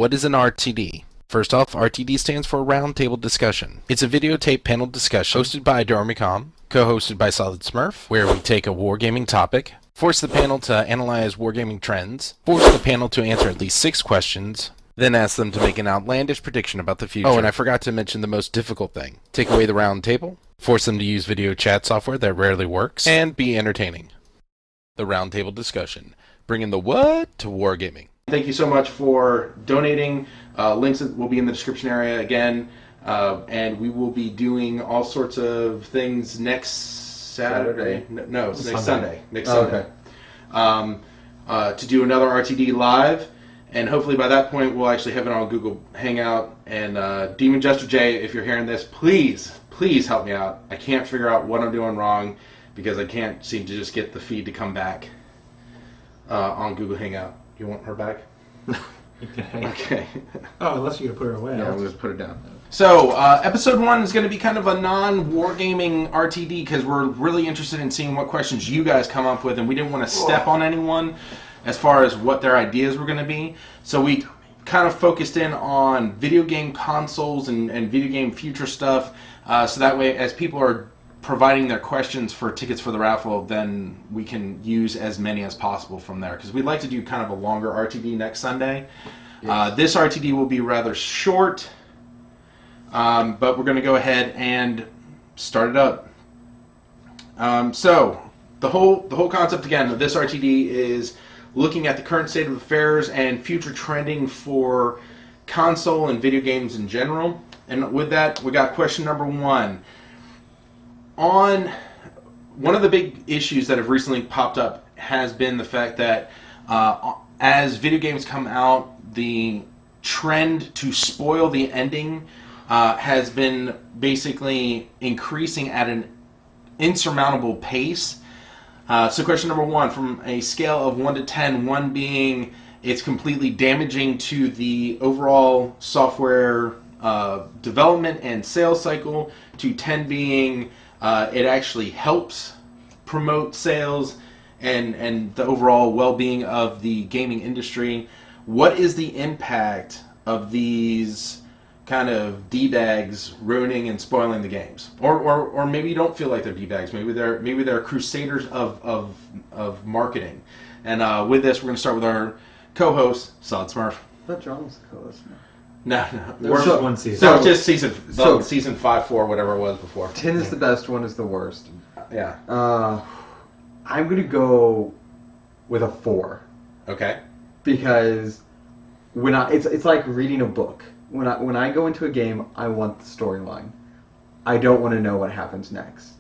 What is an RTD? First off, RTD stands for Round Table Discussion. It's a videotape panel discussion hosted by Dormicom, co-hosted by Solid Smurf, where we take a wargaming topic, force the panel to analyze wargaming trends, force the panel to answer at least 6 questions, then ask them to make an outlandish prediction about the future. Oh, and I forgot to mention the most difficult thing. Take away the round table, force them to use video chat software that rarely works, and be entertaining. The Round Table Discussion. Bringing the what to wargaming. Thank you so much for donating. Links will be in the description area again. And we will be doing all sorts of things next Saturday. No, it's next Sunday. Next Sunday. To do another RTD live. And hopefully by that point we'll actually have it on Google Hangout. And Demon Jester J, if you're hearing this, please help me out. I can't figure out what I'm doing wrong because I can't seem to just get the feed to come back on Google Hangout. You want her back? Okay. Oh, unless you're going to put her away. Yeah, we'll just put her down. So, episode 1 is going to be kind of a non-wargaming RTD because we're really interested in seeing what questions you guys come up with, and we didn't want to step on anyone as far as what their ideas were going to be. So we kind of focused in on video game consoles and video game future stuff, so that way as people are providing their questions for tickets for the raffle, then we can use as many as possible from there. Because we'd like to do kind of a longer RTD next Sunday. Yes. This RTD will be rather short, but we're going to go ahead and start it up. So the whole concept again of this RTD is looking at the current state of affairs and future trending for console and video games in general. And with that, we got question number 1. On one of the big issues that have recently popped up has been the fact that as video games come out, the trend to spoil the ending has been basically increasing at an insurmountable pace. So question number 1, from a scale of 1 to 10, 1 being it's completely damaging to the overall software development and sales cycle, to 10 being it actually helps promote sales and the overall well-being of the gaming industry. What is the impact of these kind of D-bags ruining and spoiling the games? Or maybe you don't feel like they're D-bags. Maybe they're crusaders of marketing. And with this, we're going to start with our co-host, Solid Smurf. I thought John was the co-host. No. We're just one season. So just season 5, 4, whatever it was before. 10 is the best, 1 is the worst. Yeah. I'm going to go with a 4. Okay. Because it's like reading a book. When I go into a game, I want the storyline. I don't want to know what happens next.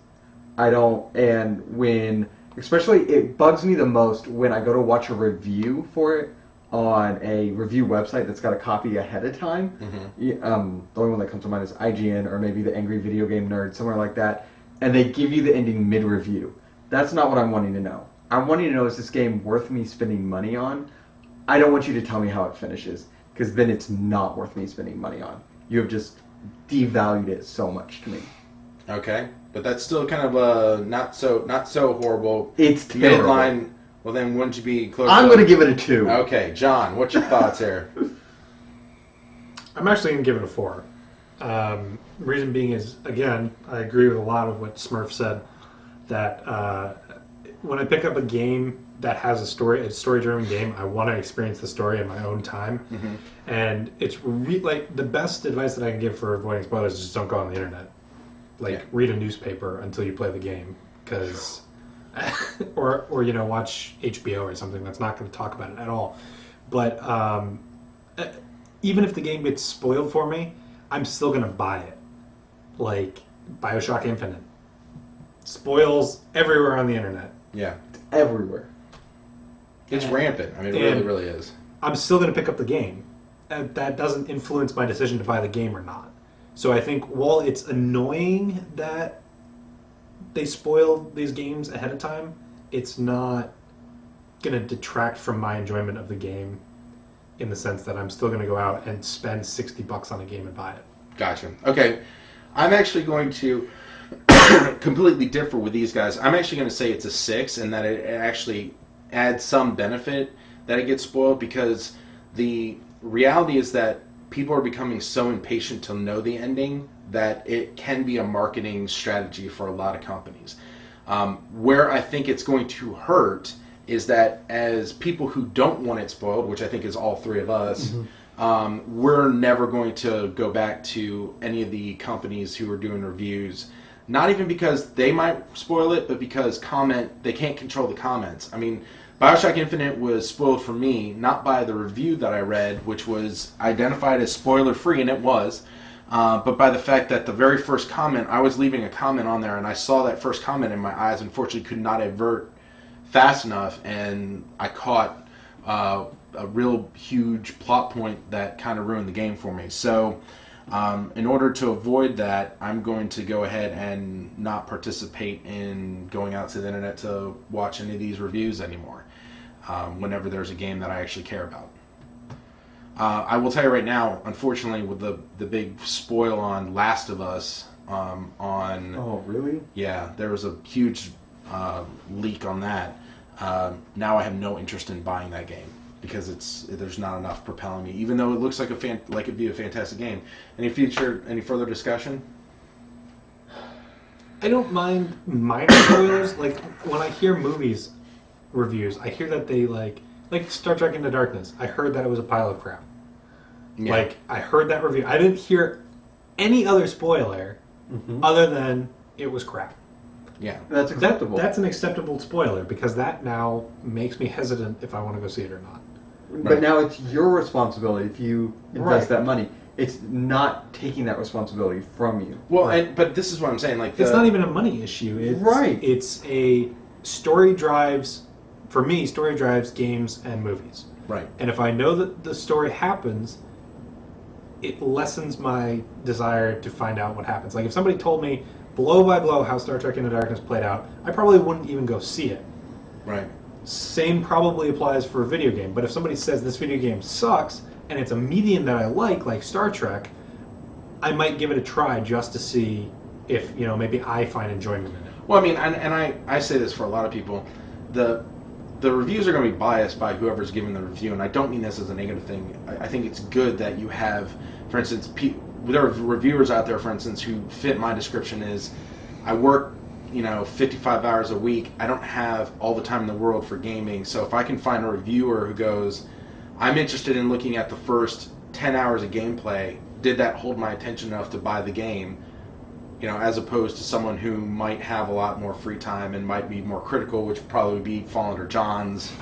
Especially it bugs me the most when I go to watch a review for it on a review website that's got a copy ahead of time. Mm-hmm. The only one that comes to mind is IGN or maybe the Angry Video Game Nerd, somewhere like that, and they give you the ending mid-review. That's not what I'm wanting to know. I'm wanting to know, is this game worth me spending money on? I don't want you to tell me how it finishes, because then it's not worth me spending money on. You have just devalued it so much to me. Okay, but that's still kind of a not so horrible. It's terrible. Midline. Well, then wouldn't you be close? I'm going to give it a 2. Okay, John, what's your thoughts here? I'm actually going to give it a 4. Reason being is, again, I agree with a lot of what Smurf said, that when I pick up a game that has a story-driven game, I want to experience the story in my own time. Mm-hmm. And it's like the best advice that I can give for avoiding spoilers is just don't go on the internet. Read a newspaper until you play the game, because... or watch HBO or something that's not going to talk about it at all. But even if the game gets spoiled for me, I'm still going to buy it. Like BioShock Infinite. Spoils everywhere on the internet. Yeah. Everywhere. It's rampant. I mean, it really is. I'm still going to pick up the game. That doesn't influence my decision to buy the game or not. So I think while it's annoying that they spoil these games ahead of time, it's not going to detract from my enjoyment of the game in the sense that I'm still going to go out and spend $60 on a game and buy it. Gotcha. Okay. I'm actually going to completely differ with these guys. I'm actually going to say it's a 6, and that it actually adds some benefit that it gets spoiled, because the reality is that people are becoming so impatient to know the ending that it can be a marketing strategy for a lot of companies. Where I think it's going to hurt is that as people who don't want it spoiled, which I think is all three of us, we're never going to go back to any of the companies who are doing reviews. Not even because they might spoil it, but because they can't control the comments. I mean, Bioshock Infinite was spoiled for me, not by the review that I read, which was identified as spoiler-free, and it was, but by the fact that the very first comment, I was leaving a comment on there, and I saw that first comment, and my eyes unfortunately could not avert fast enough, and I caught a real huge plot point that kind of ruined the game for me. So in order to avoid that, I'm going to go ahead and not participate in going out to the internet to watch any of these reviews anymore whenever there's a game that I actually care about. I will tell you right now, unfortunately, with the big spoil on Last of Us on... Oh, really? Yeah, there was a huge leak on that. Now I have no interest in buying that game because there's not enough propelling me, even though it looks like it'd be a fantastic game. Any further discussion? I don't mind minor spoilers. Like when I hear movies reviews, I hear that they like Star Trek Into Darkness. I heard that it was a pile of crap. Yeah. Like I heard that review. I didn't hear any other spoiler other than it was crap. Yeah, that's acceptable. That's an acceptable spoiler because that now makes me hesitant if I want to go see it or not. But now it's your responsibility if you invest that money. It's not taking that responsibility from you. Well, but this is what I'm saying. Like, it's not even a money issue. It's a story drives. For me, story drives games and movies. Right. And if I know that the story happens, it lessens my desire to find out what happens. Like if somebody told me blow by blow how Star Trek Into Darkness played out, I probably wouldn't even go see it. Right. Same probably applies for a video game. But if somebody says this video game sucks and it's a medium that I like Star Trek, I might give it a try just to see if maybe I find enjoyment in it. Well, I mean, and I say this for a lot of people, the reviews are going to be biased by whoever's giving the review, and I don't mean this as a negative thing. I think it's good that you have, for instance, there are reviewers out there, for instance, who fit my description is, I work 55 hours a week. I don't have all the time in the world for gaming. So if I can find a reviewer who goes, I'm interested in looking at the first 10 hours of gameplay, did that hold my attention enough to buy the game? As opposed to someone who might have a lot more free time and might be more critical, which would probably be fall under John's,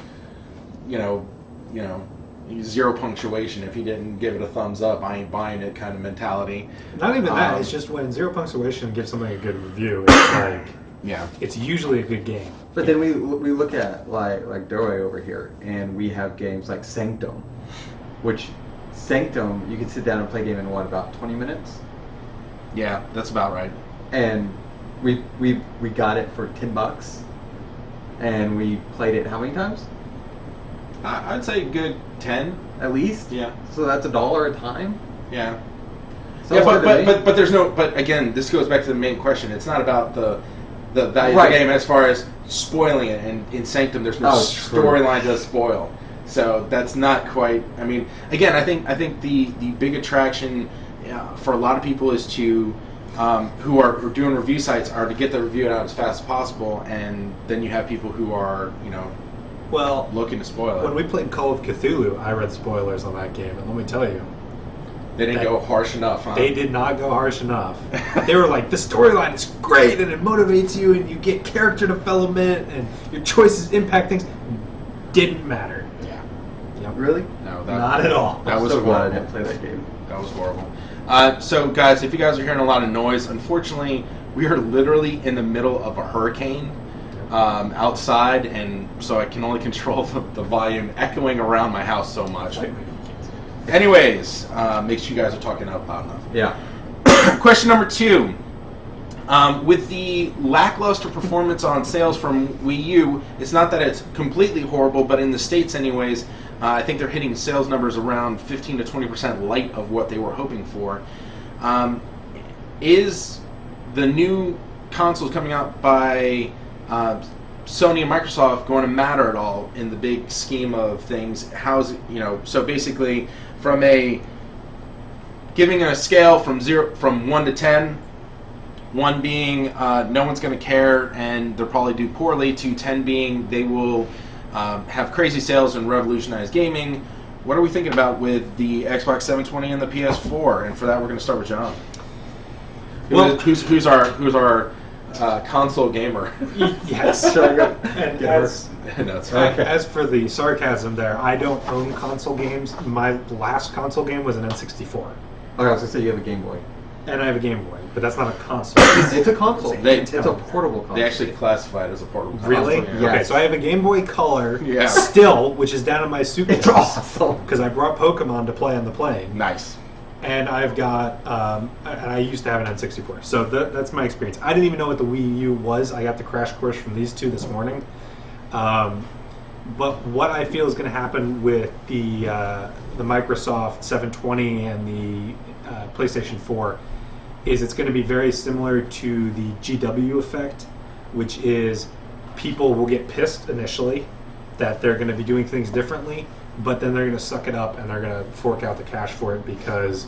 zero punctuation. If he didn't give it a thumbs up, I ain't buying it kind of mentality. Not even that. It's just when zero punctuation gives something a good review, it's like, yeah, it's usually a good game. But then we look at like Doe over here, and we have games like Sanctum, which Sanctum you can sit down and play a game in about 20 minutes. Yeah, that's about right. And we got it for $10, and we played it how many times? I'd say a good 10 at least. Yeah. So that's $1 a time. Yeah. Sounds but there's no. But again, this goes back to the main question. It's not about the value of the game as far as spoiling it. And in Sanctum, there's no storyline to spoil. So that's not quite. I mean, again, I think the big attraction for a lot of people is to who are doing review sites are to get the review out as fast as possible, and then you have people who are looking to spoil it. When we played Call of Cthulhu, I read spoilers on that game, and let me tell you, they didn't go harsh enough, huh? They did not go harsh enough. They were like, the storyline is great, and it motivates you, and you get character development, and your choices impact things. Didn't matter. Yeah. Yep. Really? No, not at all. That was so glad horrible. I didn't play that game. That was horrible. So, guys, if you guys are hearing a lot of noise, unfortunately, we are literally in the middle of a hurricane outside, and so I can only control the volume echoing around my house so much. Anyways, make sure you guys are talking out loud enough. Yeah. Question number 2. With the lackluster performance on sales from Wii U, it's not that it's completely horrible, but in the States anyways, I think they're hitting sales numbers around 15 to 20% light of what they were hoping for. Is the new consoles coming out by Sony and Microsoft going to matter at all in the big scheme of things? How's so basically from giving a scale from 1 to 10, 1 being no one's going to care and they'll probably do poorly, to 10 being they will have crazy sales and revolutionize gaming. What are we thinking about with the Xbox 720 and the PS4? And for that, we're going to start with John. Well, who's our console gamer? Yes. And as for the sarcasm there, I don't own console games. My last console game was an N64. Okay, I was gonna say you have a Game Boy. And I have a Game Boy, but that's not a console. It's a console. It's a portable console. They actually classify it as a portable console. Really? Yeah. Okay, so I have a Game Boy Color Yeah. still, which is down in my suitcase. It's awesome. Because I brought Pokemon to play on the plane. Nice. And I've got, and I used to have an N64. So that's my experience. I didn't even know what the Wii U was. I got the crash course from these two this morning. But what I feel is going to happen with the Microsoft 720 and the PlayStation 4 is it's going to be very similar to the GW effect, which is people will get pissed initially that they're going to be doing things differently, but then they're going to suck it up and they're going to fork out the cash for it because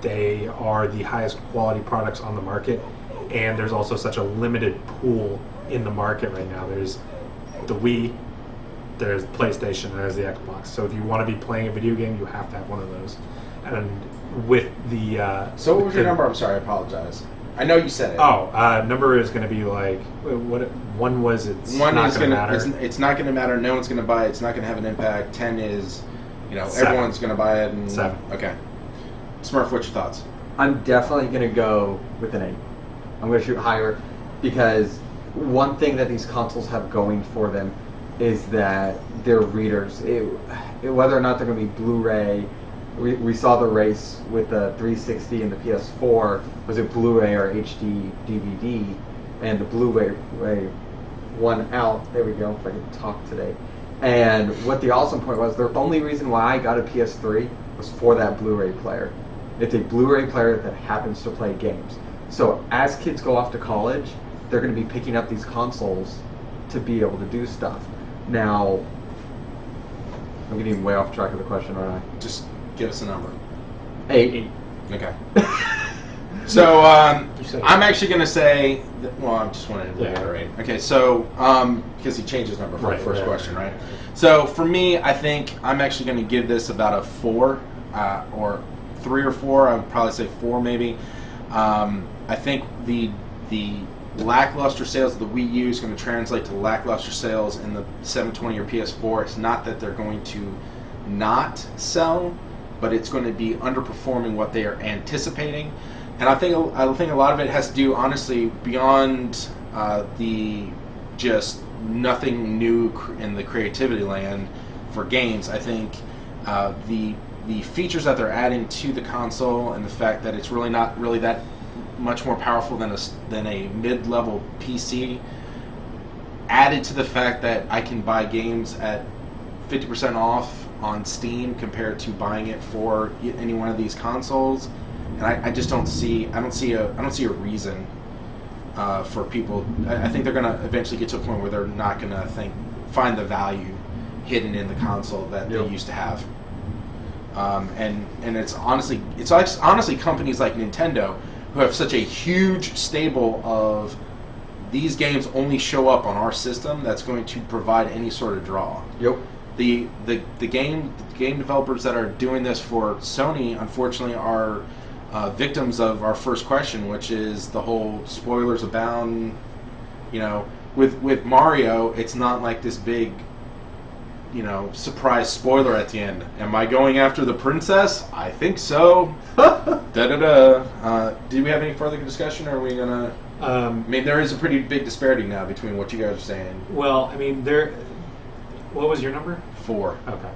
they are the highest quality products on the market, and there's also such a limited pool in the market right now. There's the Wii, there's PlayStation, and there's the Xbox. So if you want to be playing a video game, you have to have one of those. And with the So what was your number? I'm sorry, I apologize. I know you said it. Number is going to be like what? One was it's One not is going to gonna matter. it's not going to matter. No one's going to buy it. It's not going to have an impact. 10 is, 7. everyone's going to buy it. And 7. Okay. Smurf, what's your thoughts? I'm definitely going to go with an 8. I'm going to shoot higher because one thing that these consoles have going for them is that they're readers. Whether or not they're going to be Blu-ray, we saw the race with the 360 and the PS4. Was it Blu-ray or HD DVD? And the Blu-ray won out. There we go, if I can talk today. And what the awesome point was, the only reason why I got a PS3 was for that Blu-ray player. It's a Blu-ray player that happens to play games. So as kids go off to college, they're going to be picking up these consoles to be able to do stuff. Now, I'm getting way off track of the question, aren't I? Just give us a number. 8. Okay. So You said I'm actually going to say, I just wanted to reiterate. Okay, so because he changed his number for the first question, right? So for me, I think I'm actually going to give this about a 4 or 3 or 4. I would probably say 4 maybe. I think the lackluster sales of the Wii U is going to translate to lackluster sales in the 720 or PS4. It's not that they're going to not sell, but it's going to be underperforming what they are anticipating. And I think a lot of it has to do, honestly, beyond the just nothing new in the creativity land for games. I think the features that they're adding to the console and the fact that it's really not really that much more powerful than a mid-level PC, added to the fact that I can buy games at 50% off on Steam compared to buying it for any one of these consoles, and I just don't see a reason for people. I think they're going to eventually get to a point where they're not going to find the value hidden in the console that they used to have. And it's honestly companies like Nintendo who have such a huge stable of these games only show up on our system that's going to provide any sort of draw. Yep. The game developers that are doing this for Sony, unfortunately, are victims of our first question, which is the whole spoilers abound. With Mario, it's not like this big, surprise spoiler at the end. Am I going after the princess? I think so. Do we have any further discussion, or are we gonna? There is a pretty big disparity now between what you guys are saying. Well, what was your number? 4. Okay.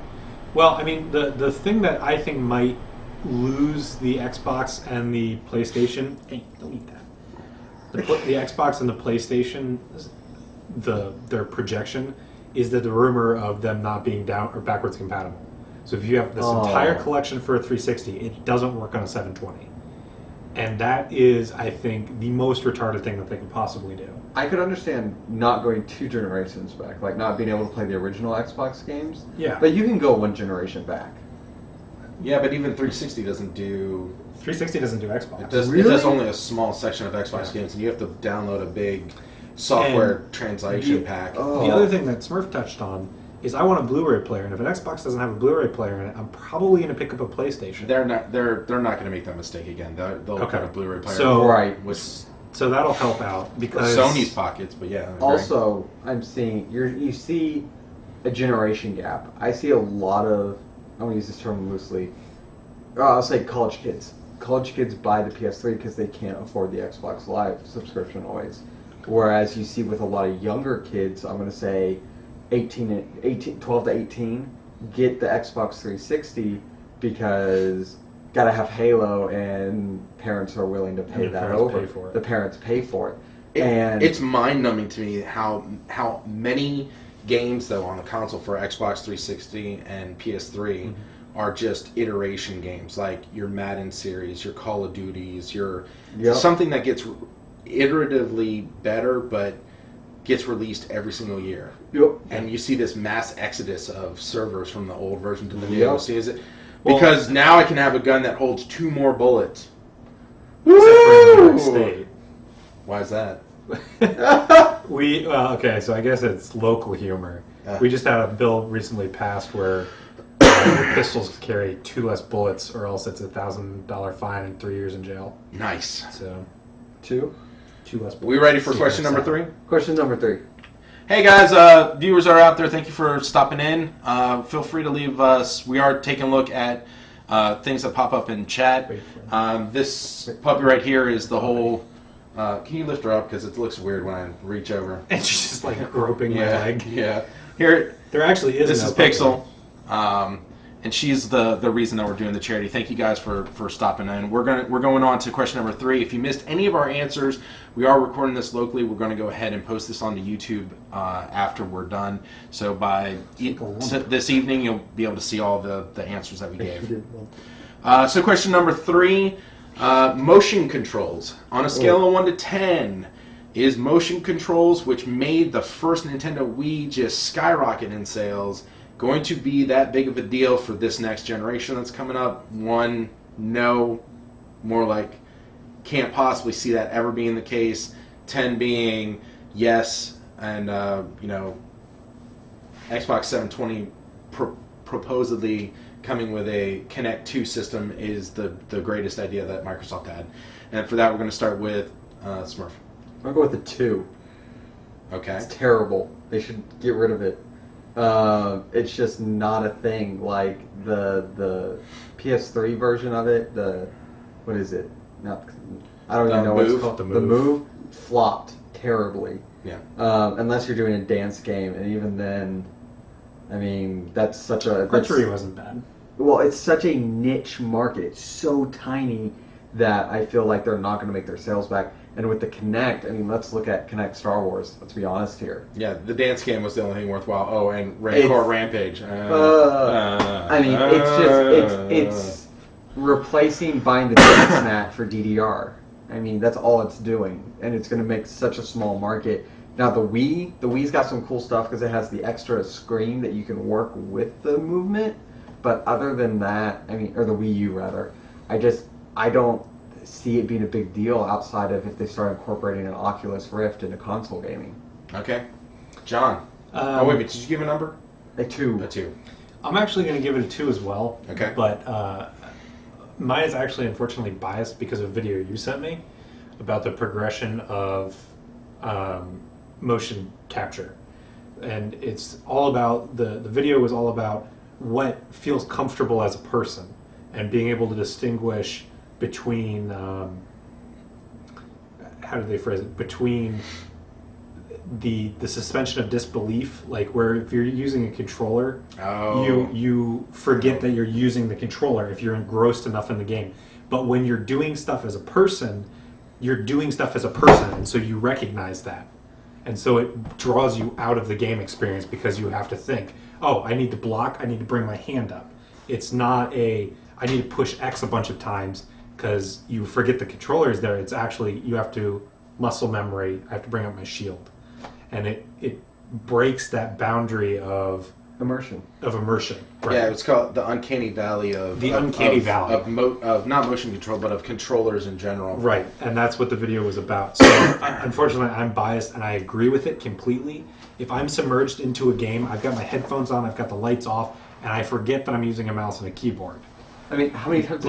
Well, the thing that I think might lose the Xbox and the PlayStation. Hey, don't eat that. The Xbox and the PlayStation, their projection is that the rumor of them not being down or backwards compatible. So if you have this entire collection for a 360, it doesn't work on a 720. And that is, I think, the most retarded thing that they could possibly do. I could understand not going 2 generations back, like not being able to play the original Xbox games. Yeah. But you can go 1 generation back. Yeah, but even 360 doesn't do... 360 doesn't do Xbox. It does, Really? it does only a small section of Xbox games, and you have to download a big software translation pack. Oh. The other thing that Smurf touched on is I want a Blu-ray player, and if an Xbox doesn't have a Blu-ray player in it, I'm probably going to pick up a PlayStation. They're not going to make that mistake again. They'll put a Blu-ray player. So, Right. So that'll help out because Sony's pockets, but yeah. I agree. Also, I'm seeing you see a generation gap. I see a lot of, I'm going to use this term loosely, I'll say college kids. College kids buy the PS3 because they can't afford the Xbox Live subscription always. Whereas you see with a lot of younger kids, I'm going to say 12 to 18, get the Xbox 360 because gotta have Halo and parents are willing to pay that over. The parents pay for it. And it's mind-numbing to me how many games though on the console for Xbox 360 and PS3 are just iteration games, like your Madden series, your Call of Duties, your something that gets iteratively better but gets released every single year. Yep. And you see this mass exodus of servers from the old version to the new. Yep. See, is it because now I can have a gun that holds 2 more bullets. Except for in New York State. Why is that? Okay, so I guess it's local humor. We just had a bill recently passed where your pistols carry 2 less bullets, or else it's $1,000 fine and 3 years in jail. Nice. So 2 less bullets. We ready for question number 3? Question number 3. Hey guys, viewers are out there. Thank you for stopping in. Feel free to leave us. We are taking a look at things that pop up in chat. This puppy right here is the whole. Can you lift her up because it looks weird when I reach over? And she's just like groping my leg. Yeah. Here, there actually is. This is Pixel, and she's the reason that we're doing the charity. Thank you guys for stopping in. We're going on to question number 3. If you missed any of our answers, we are recording this locally. We're going to go ahead and post this onto YouTube after we're done. So by this evening, you'll be able to see all the answers that we gave. So question number 3. Motion controls. On a scale of 1 to 10, is motion controls, which made the first Nintendo Wii just skyrocket in sales, going to be that big of a deal for this next generation that's coming up? 1, no. More like, can't possibly see that ever being the case. 10 being yes, and Xbox 720 proposedly coming with a Kinect 2 system is the greatest idea that Microsoft had. And for that, we're going to start with Smurf. I'll go with a 2. Okay. It's terrible. They should get rid of it. It's just not a thing. Like the PS3 version of it, what is it? I don't even know what it's called. The Move flopped terribly. Yeah. Unless you're doing a dance game, and even then, I mean, that's such a... Archery wasn't bad. Well, it's such a niche market. It's so tiny that I feel like they're not going to make their sales back. And with the Kinect, I mean, let's look at Kinect Star Wars. Let's be honest here. Yeah, the dance game was the only thing worthwhile. Oh, and Rancor Rampage. I mean, it's replacing buying the dance mat for DDR. I mean, that's all it's doing. And it's going to make such a small market. Now, the Wii's got some cool stuff because it has the extra screen that you can work with the movement. But other than that, I mean, or the Wii U rather, I don't see it being a big deal outside of if they start incorporating an Oculus Rift into console gaming. Okay. John. Wait, did you give a number? A 2. A 2. I'm actually going to give it a 2 as well. Okay. But mine is actually unfortunately biased because of a video you sent me about the progression of motion capture. And it's all about, the video was all about what feels comfortable as a person and being able to distinguish between, how do they phrase it, between the suspension of disbelief, like where if you're using a controller, you forget that you're using the controller if you're engrossed enough in the game. But when you're doing stuff as a person, you're doing stuff as a person, and so you recognize that. And so it draws you out of the game experience because you have to think, oh, I need to block, I need to bring my hand up. It's not I need to push X a bunch of times because you forget the controller is there. It's actually, you have to muscle memory. I have to bring up my shield, and it breaks that boundary of Immersion. Right. Yeah, it's called the uncanny valley of valley of not motion control, but of controllers in general. Right, and that's what the video was about. So unfortunately, I'm biased, and I agree with it completely. If I'm submerged into a game, I've got my headphones on, I've got the lights off, and I forget that I'm using a mouse and a keyboard. I mean, how many times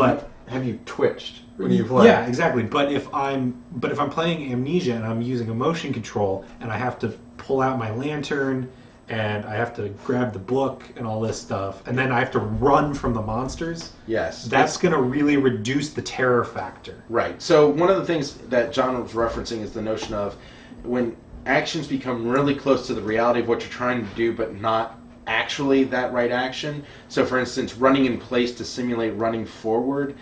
have you twitched when you play? Yeah, exactly. But if I'm playing Amnesia and I'm using a motion control, and I have to pull out my lantern, and I have to grab the book and all this stuff, and then I have to run from the monsters. Yes. That's going to really reduce the terror factor. Right. So one of the things that John was referencing is the notion of when actions become really close to the reality of what you're trying to do, but not actually that right action. So for instance, running in place to simulate running forward,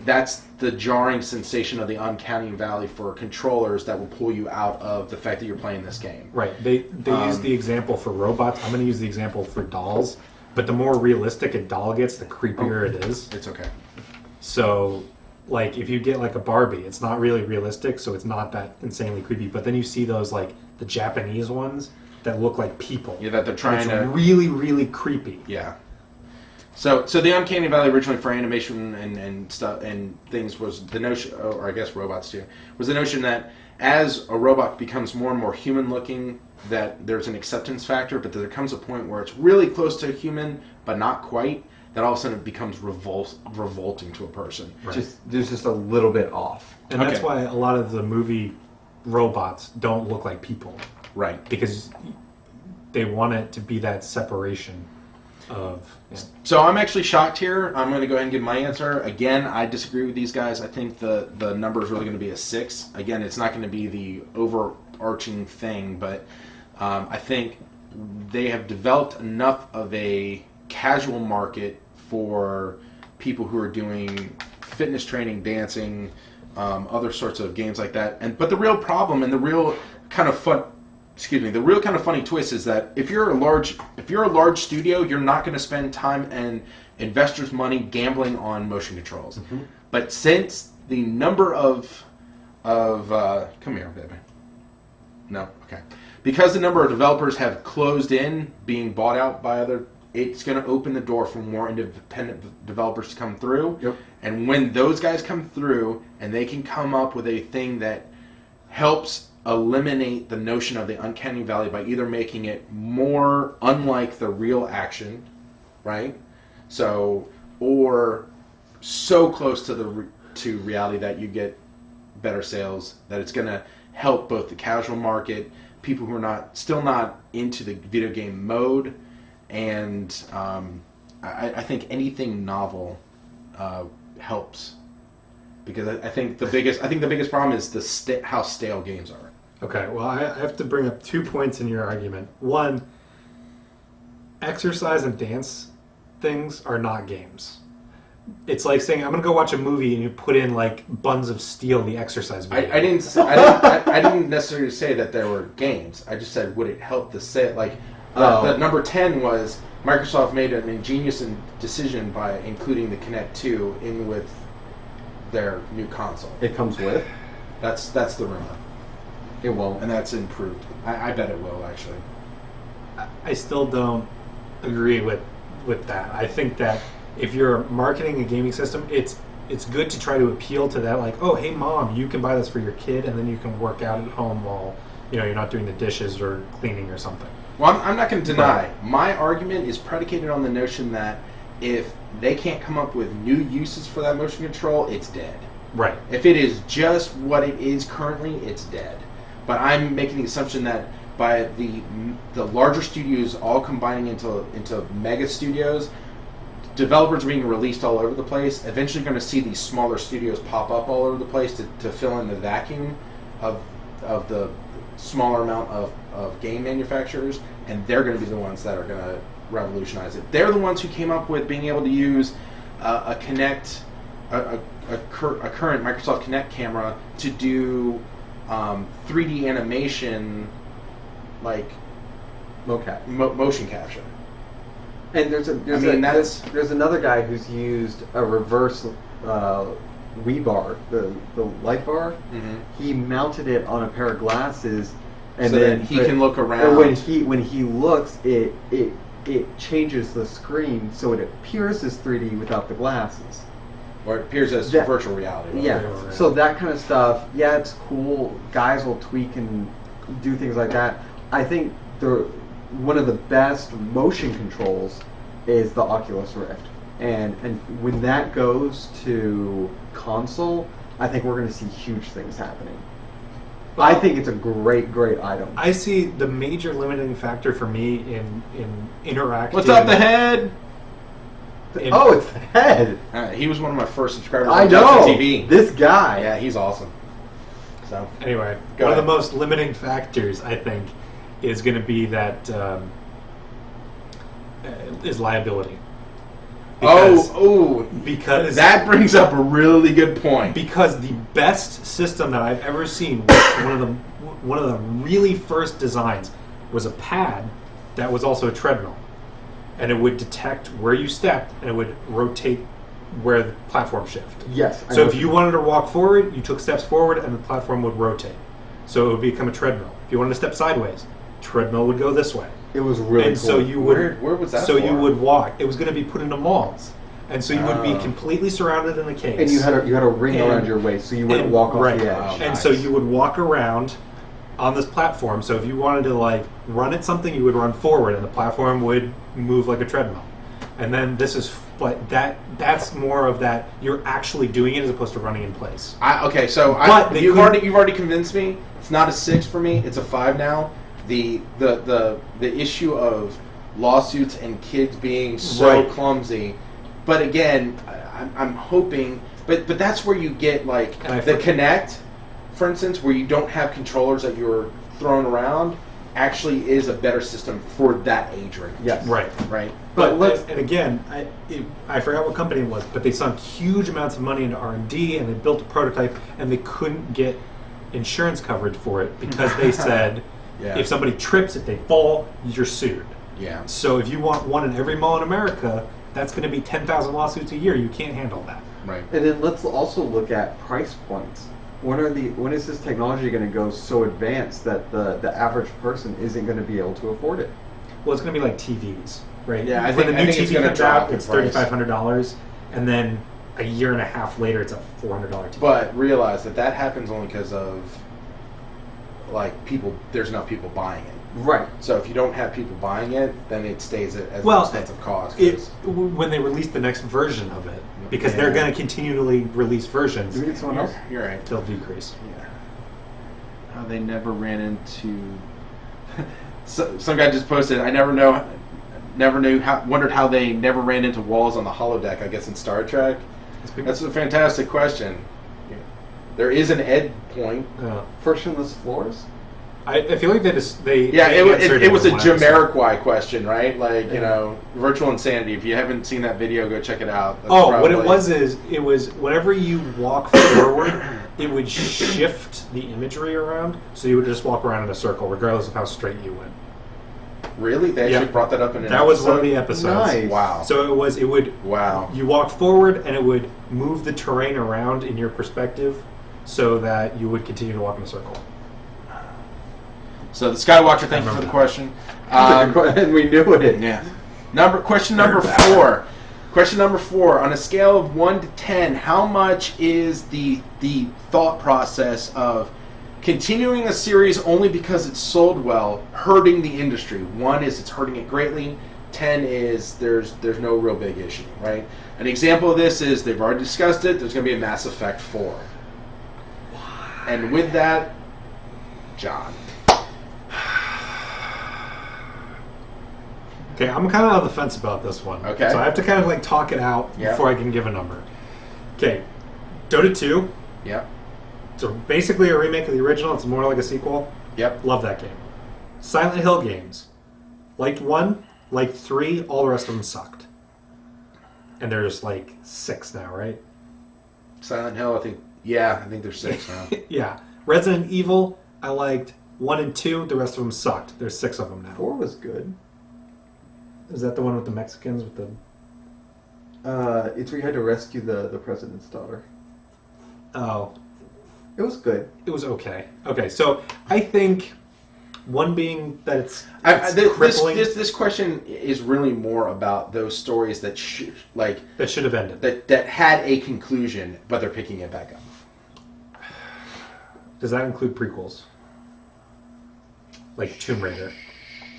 that's the jarring sensation of the uncanny valley for controllers that will pull you out of the fact that you're playing this game. Right. They use the example for robots. I'm going to use the example for dolls. But the more realistic a doll gets, the creepier it is. It's okay. So, like, if you get like a Barbie, it's not really realistic, so it's not that insanely creepy. But then you see those, like, the Japanese ones that look like people. Yeah, that they're trying to... really, really creepy. Yeah. So the uncanny valley originally for animation and stuff and things was the notion, or I guess robots too, was the notion that as a robot becomes more and more human looking, that there's an acceptance factor, but there comes a point where it's really close to a human, but not quite, that all of a sudden it becomes revolting to a person. Right. There's just a little bit off. And that's why a lot of the movie robots don't look like people. Right. Because they want it to be that separation of... Yeah. So I'm actually shocked here. I'm going to go ahead and give my answer. Again, I disagree with these guys. I think the number is really going to be a 6. Again, it's not going to be the overarching thing, but I think they have developed enough of a casual market for people who are doing fitness training, dancing, other sorts of games like that. But the real problem and the real kind of funny twist is that if you're a large studio, you're not going to spend time and investors' money gambling on motion controls. Mm-hmm. But since the number of come here, baby. No, okay. Because the number of developers have closed in, being bought out by other, it's going to open the door for more independent developers to come through. Yep. And when those guys come through and they can come up with a thing that helps eliminate the notion of the uncanny valley by either making it more unlike the real action, right? So, or so close to reality that you get better sales, that it's going to help both the casual market, people who are still not into the video game mode, and I think anything novel helps, because I think the biggest problem is how stale games are. Okay, well, I have to bring up 2 points in your argument. One, exercise and dance things are not games. It's like saying, I'm going to go watch a movie and you put in, like, Buns of Steel, the exercise video. I didn't necessarily say that there were games. I just said, would it help the sale? Like, the number 10 was Microsoft made an ingenious decision by including the Kinect 2 in with their new console. It comes with? That's the rumor. It won't. And that's improved. I bet it will, actually. I still don't agree with that. I think that if you're marketing a gaming system, it's good to try to appeal to that, like, oh, hey, Mom, you can buy this for your kid, and then you can work out at home while you're not doing the dishes or cleaning or something. Well, I'm not going to deny. My argument is predicated on the notion that if they can't come up with new uses for that motion control, it's dead. Right. If it is just what it is currently, it's dead. But I'm making the assumption that by the larger studios all combining into mega studios, developers being released all over the place, eventually going to see these smaller studios pop up all over the place to fill in the vacuum of the smaller amount of game manufacturers, and they're going to be the ones that are going to revolutionize it. They're the ones who came up with being able to use a current Microsoft Kinect camera to do 3D animation, like motion capture. And there's another guy who's used a reverse Wii bar, the light bar. He mounted it on a pair of glasses, and so then that he can look around. When he looks, it changes the screen so it appears as 3D without the glasses. Or it appears as virtual reality. Yeah. So that kind of stuff, yeah, it's cool. Guys will tweak and do things like that. I think one of the best motion controls is the Oculus Rift. And when that goes to console, I think we're going to see huge things happening. Well, I think it's a great item. I see the major limiting factor for me in interacting. What's up, the head? It's the head. He was one of my first subscribers I on know. TV. This guy. Yeah, he's awesome. So anyway, one of the most limiting factors, I think, is going to be that is liability. Because that brings up a really good point. Because the best system that I've ever seen, one of the really first designs, was a pad that was also a treadmill, and it would detect where you stepped, and it would rotate where the platform shift. Yes. So if you wanted to walk forward, you took steps forward, and the platform would rotate. So it would become a treadmill. If you wanted to step sideways, treadmill would go this way. It was really cool. So you would, where was that? So you would walk. It was going to be put into malls, and so you would be completely surrounded in a case. And you had a ring around your waist, so you wouldn't walk off the edge. And nice. So you would walk around on this platform. So if you wanted to run at something, you would run forward, and the platform would move like a treadmill. And then this is that's more of that you're actually doing it as opposed to running in place. You've already convinced me. It's not a 6 for me. It's a 5 now. The issue of lawsuits and kids being so clumsy, but again, I'm hoping, but that's where you get the Kinect, for instance, where you don't have controllers that you're throwing around, actually is a better system for that age range. Yes, right. But and again, I forgot what company it was, but they sunk huge amounts of money into R&D, and they built a prototype, and they couldn't get insurance coverage for it because they said. Yeah. If somebody trips, if they fall, you're sued. Yeah. So if you want one in every mall in America, that's going to be 10,000 lawsuits a year. You can't handle that. Right. And then let's also look at price points. When is this technology going to go so advanced that the average person isn't going to be able to afford it? Well, it's going to be like TVs, right? Yeah, I think the new TV comes out, it's $3,500, and then a year and a half later, it's a $400 TV. But realize that happens only because of there's enough people buying it. Right. So if you don't have people buying it, then it stays as an expensive cost. When they release the next version of it, because they're going to continually release versions. Do we get someone else? You're right. They'll decrease. Yeah. How they never ran into. Some guy just posted. I wondered how they never ran into walls on the holodeck. I guess in Star Trek. That's a fantastic question. There is an ed point. Frictionless floors? I feel like it was a Jamiroquai question, right? Virtual insanity. If you haven't seen that video, go check it out. What it was whenever you walk forward, it would shift the imagery around, so you would just walk around in a circle, regardless of how straight you went. Really? They actually brought that up in an episode? That was one of the episodes. Nice. Wow. So it would. Wow. You walk forward, and it would move the terrain around in your perspective, so that you would continue to walk in a circle. So the Skywatcher, thank you for the question. And we knew it. Yeah. Question number 4. Question number 4. On a scale of 1 to 10, how much is the thought process of continuing a series only because it's sold well hurting the industry? 1 is it's hurting it greatly. 10 is there's no real big issue, right? An example of this is they've already discussed it. There's going to be a Mass Effect 4. And with that, John. Okay, I'm kind of on the fence about this one. Okay. So I have to kind of talk it out before I can give a number. Okay, Dota 2. Yep. So basically a remake of the original. It's more like a sequel. Yep. Love that game. Silent Hill games. Liked 1, liked 3, all the rest of them sucked. And there's 6 now, right? Silent Hill, I think. Yeah, I think there's 6 now. Yeah. Resident Evil, I liked 1 and 2. The rest of them sucked. There's 6 of them now. 4 was good. Is that the one with the Mexicans with the? It's where you had to rescue the president's daughter. Oh, It was good. it was okay. Okay, so I think one being that it's crippling. This question is really more about those stories that that should have ended. that had a conclusion, but they're picking it back up. Does that include prequels? Like Tomb Raider?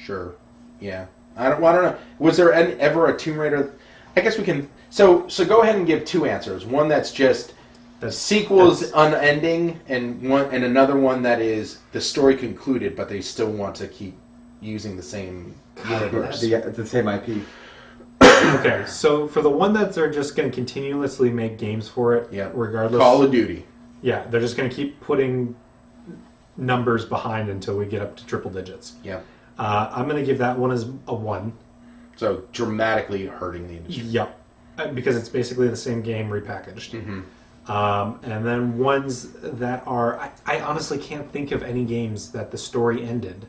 Sure. Yeah. I don't know. Was there ever a Tomb Raider? I guess we can. So go ahead and give two answers. One that's just the sequel is unending, and another one that is the story concluded, but they still want to keep using the same universe. The same IP. Okay, so for the one that they're just going to continuously make games for it, regardless. Call of Duty. Yeah, they're just going to keep putting numbers behind until we get up to triple digits. Yeah. I'm going to give that one as a 1. So dramatically hurting the industry. Yep. Because it's basically the same game repackaged. Mm-hmm. And then ones that are... I honestly can't think of any games that the story ended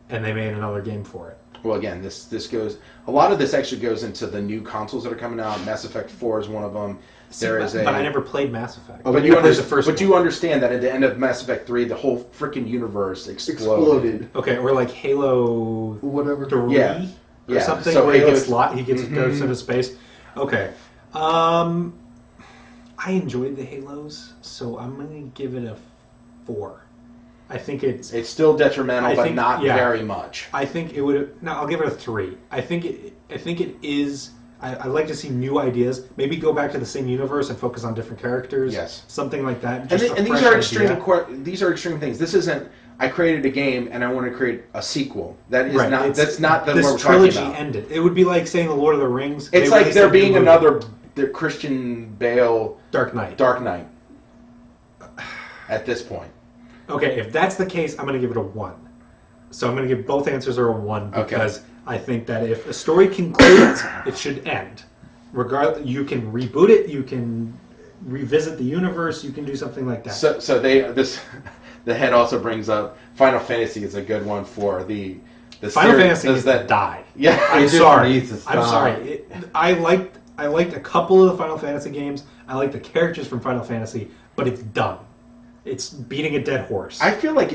and they made another game for it. Well, again, this goes... A lot of this actually goes into the new consoles that are coming out. Mass Effect 4 is one of them. But I never played Mass Effect. Oh, but you understand that at the end of Mass Effect 3, the whole freaking universe exploded. Okay, or like Halo... Whatever. 3? Yeah. Or something So where Halo... he gets goes into space. Okay. I enjoyed the Halos, so I'm going to give it a 4. I think it's still detrimental, but not very much. I think it would. No, I'll give it a 3. I think it is. I like to see new ideas. Maybe go back to the same universe and focus on different characters. Yes, something like that. And these are extreme. These are extreme things. This isn't. I created a game and I want to create a sequel. That is not. That's not the this what we're trilogy talking about. Ended. It would be like saying the Lord of the Rings. It's like there being another Christian Bale Dark Knight. At this point. Okay, if that's the case, I'm going to give it a 1. So I'm going to give both answers are a 1 because I think that if a story concludes, it should end. Regardless, you can reboot it, you can revisit the universe, you can do something like that. So the head also brings up Final Fantasy is a good one for the Final Fantasy needs to die. Yeah, I'm sorry. I'm sorry. I liked a couple of the Final Fantasy games. I like the characters from Final Fantasy, but it's done. It's beating a dead horse. I feel like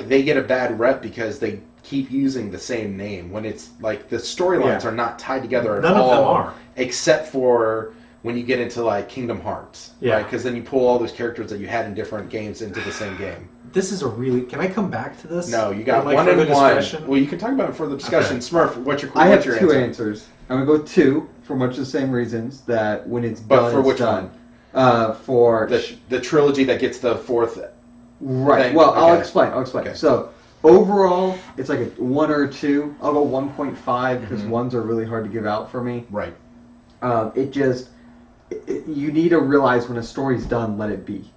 they get a bad rep because they keep using the same name when it's like the storylines are not tied together at all. None of them are, except for when you get into like Kingdom Hearts. Yeah, right? Because then you pull all those characters that you had in different games into the same game. This is a really. Can I come back to this? No, you got one and one. Well, you can talk about it for the discussion. Okay. Smurf, what's your? I have two answers. I'm gonna go 2 for much the same reasons that when it's done, for which done. One? For the trilogy that gets the 4th. Right. Thing. Well, okay. I'll explain. Okay. So overall, it's like a 1 or 2. I'll go 1.5 because ones are really hard to give out for me. Right. You need to realize when a story's done, let it be.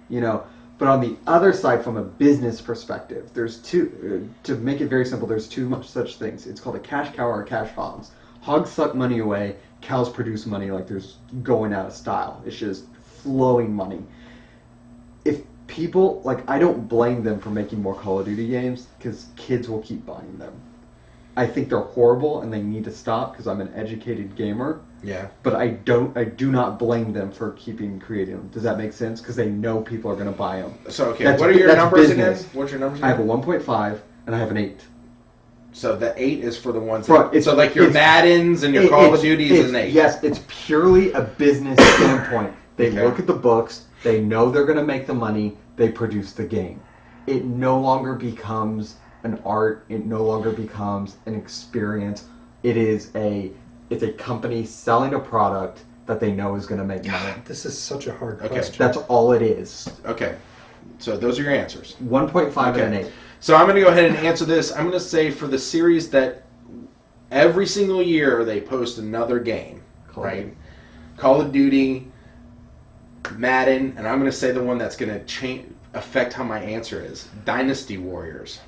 You know. But on the other side, from a business perspective, there's two. To make it very simple, there's two such things. It's called a cash cow or cash hogs. Hogs suck money away. Cows produce money like there's going out of style. It's just flowing money. If people, like, I don't blame them for making more Call of Duty games because kids will keep buying them. I think they're horrible and they need to stop because I'm an educated gamer. Yeah. But I do not blame them for keeping creating them. Does that make sense? Because they know people are going to buy them. So, okay, what are your numbers again? What's your numbers again? I have a 1.5 and I have an 8. So the 8 is for the ones that... So like your Maddens and your Call of Duties is an 8. Yes, it's purely a business standpoint. They look at the books. They know they're going to make the money. They produce the game. It no longer becomes an art. It no longer becomes an experience. It's a company selling a product that they know is going to make money. This is such a hard question. That's all it is. Okay. So those are your answers. 1.5 and an 8. So I'm going to go ahead and answer this. I'm going to say for the series that every single year they post another game, right? Call of Duty, Madden, and I'm going to say the one that's going to affect how my answer is. Dynasty Warriors.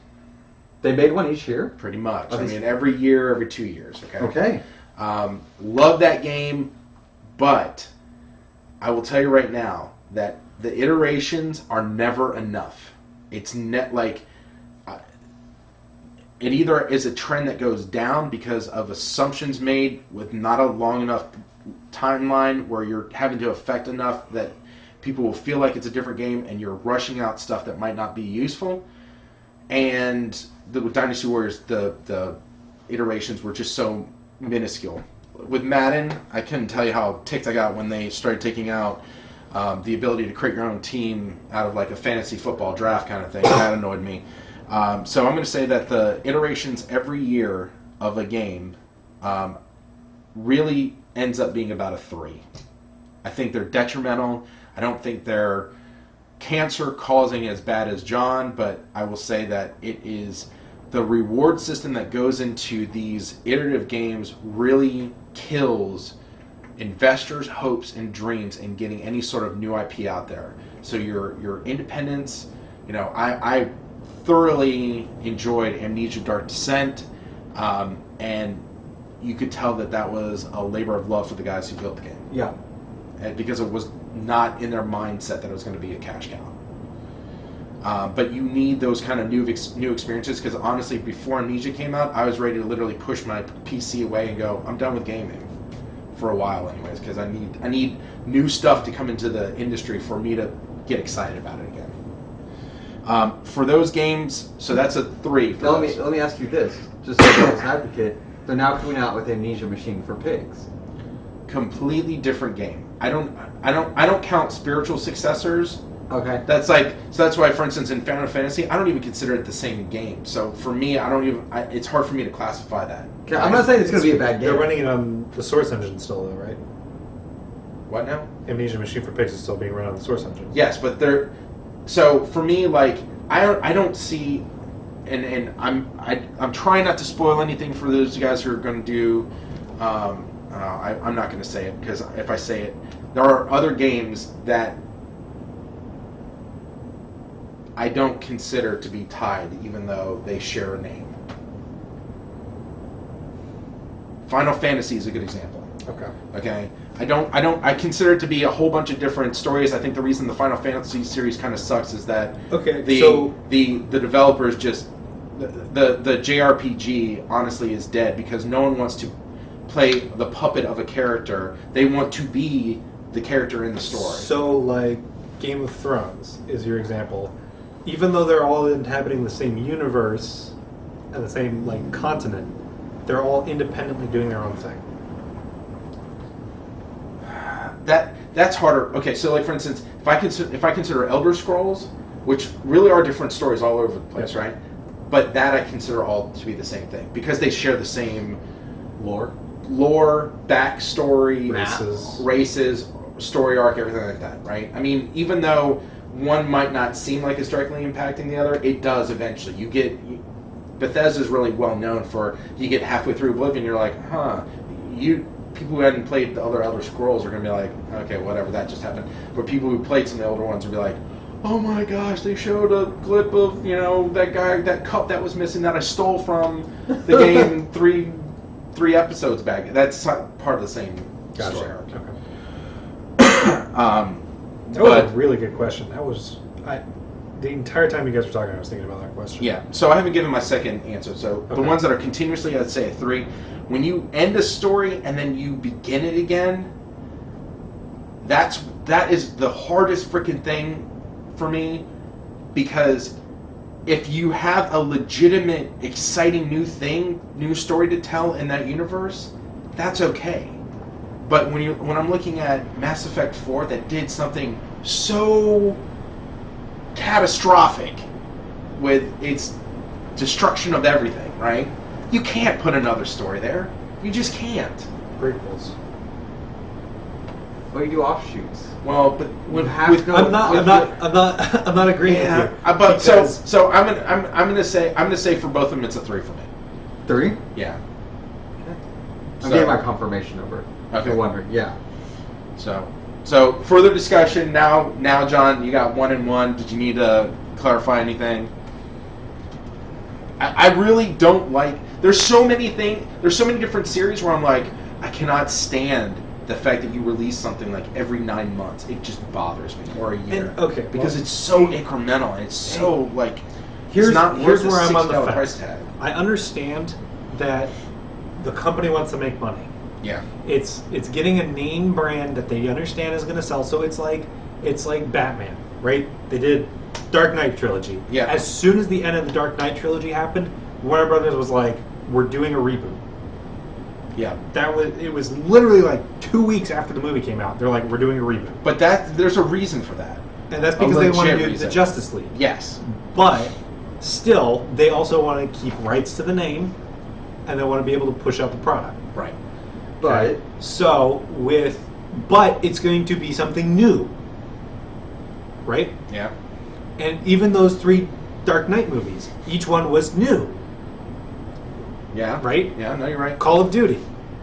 They made one each year? Pretty much. I mean, every year, every 2 years. Okay. Love that game, but I will tell you right now that the iterations are never enough. It's it either is a trend that goes down because of assumptions made with not a long enough timeline where you're having to affect enough that people will feel like it's a different game, and you're rushing out stuff that might not be useful. And with Dynasty Warriors, the iterations were just so minuscule. With Madden, I couldn't tell you how ticked I got when they started taking out the ability to create your own team out of like a fantasy football draft kind of thing. That annoyed me. So I'm going to say that the iterations every year of a game really ends up being about a 3. I think they're detrimental. I don't think they're cancer-causing as bad as John, but I will say that it is the reward system that goes into these iterative games really kills investors' hopes and dreams in getting any sort of new IP out there. So your independence, I thoroughly enjoyed Amnesia Dark Descent, and you could tell that was a labor of love for the guys who built the game. Yeah. Because it was not in their mindset that it was going to be a cash cow. But you need those kind of new experiences, because honestly, before Amnesia came out, I was ready to literally push my PC away and go, I'm done with gaming for a while anyways, because I need new stuff to come into the industry for me to get excited about it again. For those games, so that's a 3. Now, let me ask you this, just as an advocate, they're now coming out with Amnesia Machine for Pigs. Completely different game. I don't count spiritual successors. Okay. That's why, for instance, in Final Fantasy, I don't even consider it the same game. So for me, it's hard for me to classify that. Okay, I'm not saying it's going to be a bad game. They're running it on the Source engine still, though, right? What now? Amnesia Machine for Pigs is still being run on the Source engine. Yes, but so for me, like I don't see, and I'm trying not to spoil anything for those guys who are going to do. I'm not going to say it, because if I say it, there are other games that I don't consider to be tied, even though they share a name. Final Fantasy is a good example. Okay. I consider it to be a whole bunch of different stories. I think the reason the Final Fantasy series kind of sucks is that the developers just the JRPG honestly is dead, because no one wants to play the puppet of a character. They want to be the character in the story. So, like, Game of Thrones is your example. Even though they're all inhabiting the same universe and the same, like, continent, they're all independently doing their own thing. That's harder. Okay, so like for instance, if I consider Elder Scrolls, which really are different stories all over the place, right? But that I consider all to be the same thing, because they share the same lore, backstory, races, story arc, everything like that, right? I mean, even though one might not seem like it's directly impacting the other, it does eventually. Bethesda's really well known for, you get halfway through Oblivion, you're like, people who hadn't played the other Elder Scrolls are going to be like, okay, whatever, that just happened. But people who played some of the older ones will be like, oh my gosh, they showed a clip of, that guy, that cup that was missing that I stole from the game three episodes back. That's part of the same story arc. Okay. That was a really good question. The entire time you guys were talking, I was thinking about that question. Yeah, so I haven't given my second answer. So the ones that are continuously, I'd say a 3. When you end a story and then you begin it again, that is the hardest freaking thing for me, because if you have a legitimate, exciting new story to tell in that universe, that's okay. But when I'm looking at Mass Effect 4 that did something so catastrophic with its destruction of everything, right? You can't put another story there. You just can't. Prequels. Well, you do offshoots. Well, but I'm not agreeing with you. But so I'm gonna say for both of them it's a 3 for me. 3? Yeah. I'm getting my confirmation number. Okay. For wondering. Yeah. So further discussion now. John, you got 1 and 1. Did you need to clarify anything? I really don't like. There's so many different series where I'm like, I cannot stand the fact that you release something like every 9 months. It just bothers me, or a year. Because it's so incremental and it's so like. Here's where I'm on the $60 price fence. tag. I understand that the company wants to make money. Yeah. It's getting a name brand that they understand is going to sell. So it's like It's like Batman, right? They did Dark Knight trilogy. Yeah. As soon as the end of the Dark Knight trilogy happened, Warner Brothers was like, "We're doing a reboot." Yeah. It was literally like 2 weeks after the movie came out. They're like, "We're doing a reboot," But there's a reason for that. and that's because they want to legit do reason. the Justice League. Yes. But still, they also want to keep rights to the name, and they want to be able to push out the product. Right. But So but it's going to be something new, right? Yeah. And even those 3 Dark Knight movies, each one was new, Yeah. right? Yeah. No, you're right. Call of Duty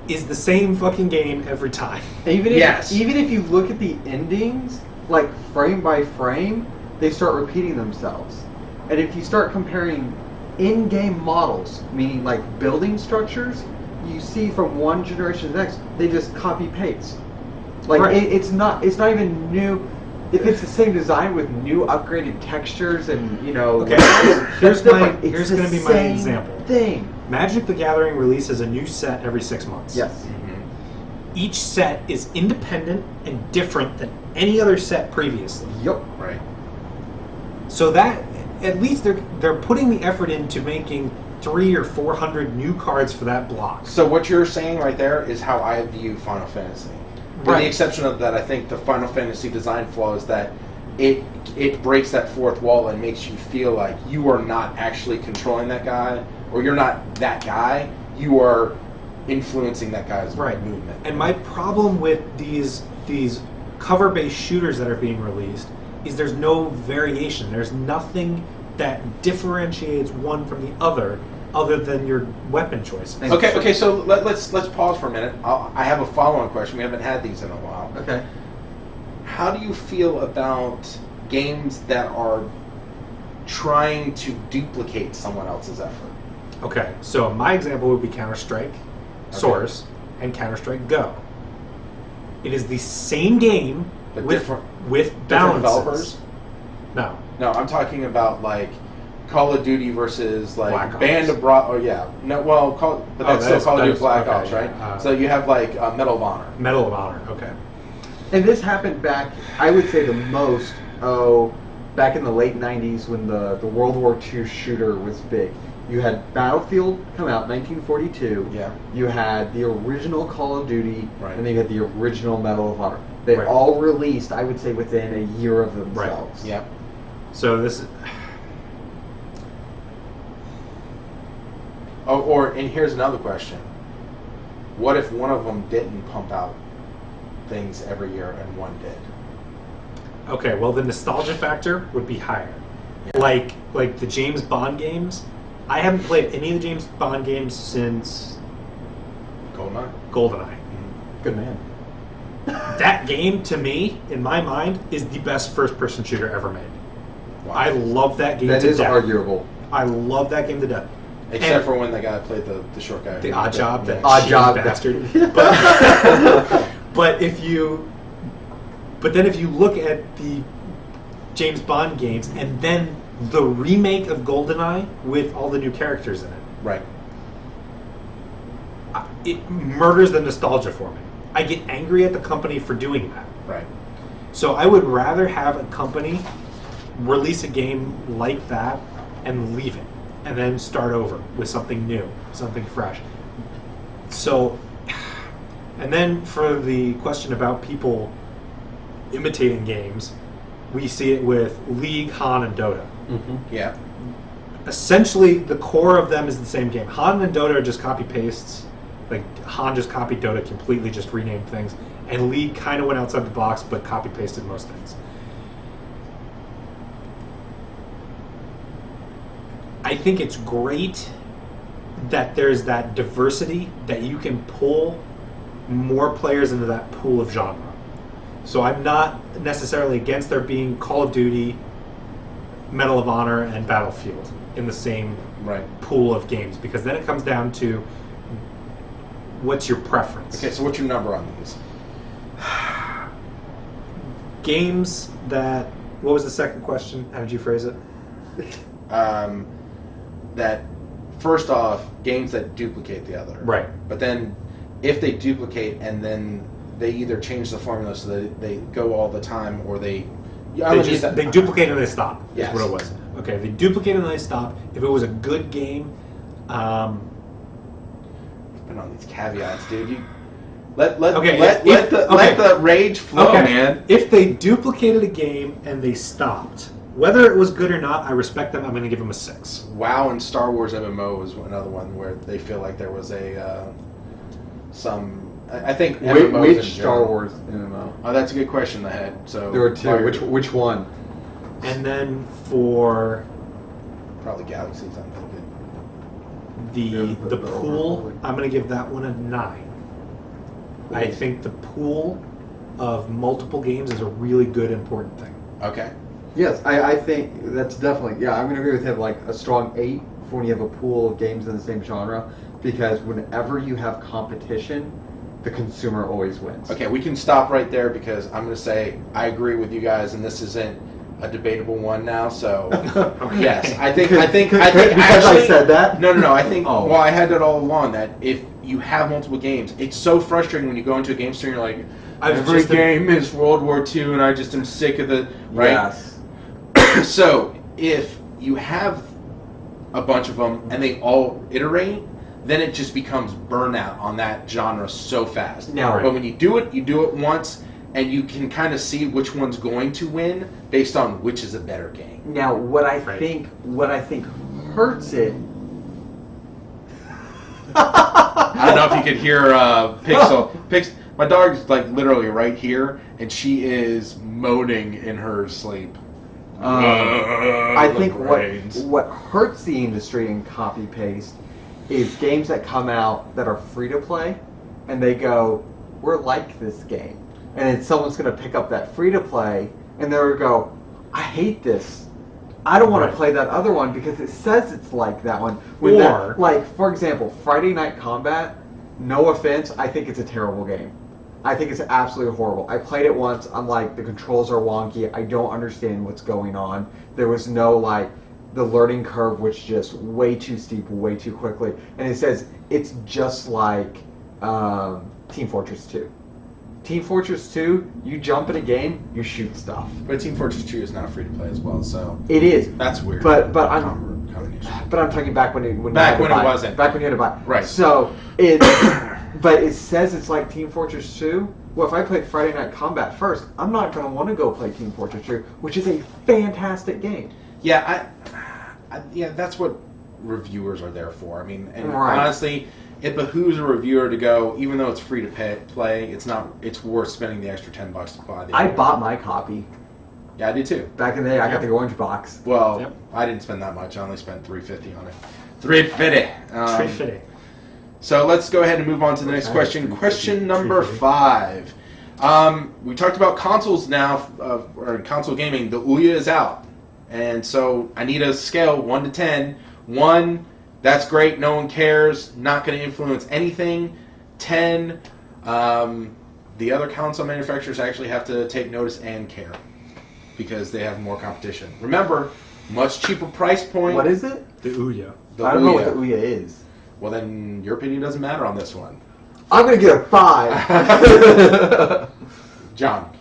is the same fucking game every time. even Yes. if you look at the endings, like frame by frame, they start repeating themselves. And if you start comparing in-game models, meaning like building structures, you see from one generation to the next, they just copy paste. Like Right. it's not even new. If it's the same design with new upgraded textures and Okay, that's here's different. It's here's the going to be my same example. thing. Magic the Gathering releases a new set every 6 months. Yes. Mm-hmm. Each set is independent and different than any other set previously. Yep. Right. So that at least they're putting the effort into making 300 or 400 new cards for that block. So what you're saying right there is how I view Final Fantasy. With Right. the exception of that, I think the Final Fantasy design flaw is that it breaks that fourth wall and makes you feel like you are not actually controlling that guy, or you're not that guy. You are influencing that guy's movement. And my problem with these cover-based shooters that are being released is there's no variation. There's nothing that differentiates one from the other than your weapon choices. Okay. So let's pause for a minute. I have a follow-on question. We haven't had these in a while. Okay. How do you feel about games that are trying to duplicate someone else's effort? Okay, so my example would be Counter-Strike Source and Counter-Strike Go. It is the same game But with different balances. developers? No. No, I'm talking about like Call of Duty versus like Black Ops. Band of Brothers. Oh yeah, no. Well, but that's still Call of Duty Black Ops, right? So you have like Medal of Honor. Medal of Honor. Okay. And this happened back, I would say the most, back in the late 90s when the World War II shooter was big. You had Battlefield come out, 1942. Yeah. You had the original Call of Duty, Right. and then you had the original Medal of Honor. They Right. all released, I would say, within a year of themselves. Yeah. So this is... Oh, and here's another question. What if one of them didn't pump out things every year and one did? Okay, well the nostalgia factor would be higher. Yeah. Like the James Bond games. I haven't played any of the James Bond games since GoldenEye? GoldenEye. Good man. That game, to me, in my mind, is the best first-person shooter ever made. Wow. I love that game That to is death. arguable. I love that game to death. Except And- for when the guy played the short guy. The odd job, that Odd shitty job. bastard. But then if you look at the James Bond games and then the remake of GoldenEye with all the new characters in it, Right. it murders the nostalgia for me. I get angry at the company for doing that. Right. So I would rather have a company release a game like that and leave it, and then start over with something new, something fresh. So, and then for the question about people imitating games, we see it with League, Han, and Dota. Mm-hmm. Yeah. Essentially, the core of them is the same game. Han and Dota are just copy-pastes. Like, Han just copied Dota completely, just renamed things. And League kind of went outside the box, but copy-pasted most things. I think it's great that there's that diversity, that you can pull more players into that pool of genre. So I'm not necessarily against there being Call of Duty, Medal of Honor, and Battlefield in the same Right. pool of games, because then it comes down to what's your preference. Okay, so what's your number on these? Games that... What was the second question? How did you phrase it? That first off, games that duplicate the other. Right. But then, if they duplicate and then they either change the formula so that they go all the time, or they They duplicate and they stop. Yes. Is what it was. Okay, they duplicate and they stop. If it was a good game, Put on these caveats, dude. You let the rage flow, man. If they duplicated a game and they stopped, whether it was good or not, I respect them. I'm going to give them a 6. WoW and Star Wars MMO was another one where they feel like there was a I think MMOs Which in Star general. Wars MMO? Oh, that's a good question I had. So There were 2. Which one? And then for probably Galaxies, I'm thinking. the pool, I'm going to give that one a 9. I think the pool of multiple games is a really good, important thing. Okay. Yes, I think that's definitely, I'm going to agree with him, like a strong 8 for when you have a pool of games in the same genre, because whenever you have competition, the consumer always wins. Okay, we can stop right there because I'm going to say I agree with you guys, and this isn't a debatable one now. So yes, I think because actually, I said that. No. I think Oh. well, I had that all along. That if you have multiple games, it's so frustrating when you go into a game store and you're like, every game is World War II, and I just am sick of the right. Yes. So if you have a bunch of them and they all iterate, then it just becomes burnout on that genre so fast. Now, but when you do it once, and you can kind of see which one's going to win based on which is a better game. Now, what I think hurts it. I don't know if you could hear Pixel. My dog's like literally right here, and she is moaning in her sleep. I think what hurts the industry in copy paste is games that come out that are free to play, and they go, "We're like this game," and then someone's going to pick up that free to play, and they're going to go, "I hate this. I don't want to play that other one because it says it's like that one." Like for example, Friday Night Combat. No offense, I think it's a terrible game. I think it's absolutely horrible. I played it once. I'm like, the controls are wonky. I don't understand what's going on. There was no the learning curve was just way too steep, way too quickly. And it says it's just like Team Fortress 2. Team Fortress 2, you jump in a game, you shoot stuff. But Team Fortress 2 is not free to play as well, so it is. That's weird. But I'm talking back when it wasn't. Back when you had to buy. Right. So it. But it says it's like Team Fortress 2. Well, if I played Friday Night Combat first, I'm not going to want to go play Team Fortress 2, which is a fantastic game. Yeah, that's what reviewers are there for. I mean, and honestly, it behooves a reviewer to go, even though it's free to play, it's worth spending the extra $10 to buy the I bought my copy. Yeah, I did too. Back in the day, I got the orange box. Well, I didn't spend that much. I only spent $3.50 on it. $3.50. So let's go ahead and move on to the next question. Question number 5. We talked about consoles now, or console gaming. The Ouya is out. And so I need a scale 1 to 10. 1, that's great, no one cares, not going to influence anything. 10, the other console manufacturers actually have to take notice and care because they have more competition. Remember, much cheaper price point. What is it? The Ouya. I don't know what the Ouya is. Well, then your opinion doesn't matter on this one. I'm going to get a 5. John.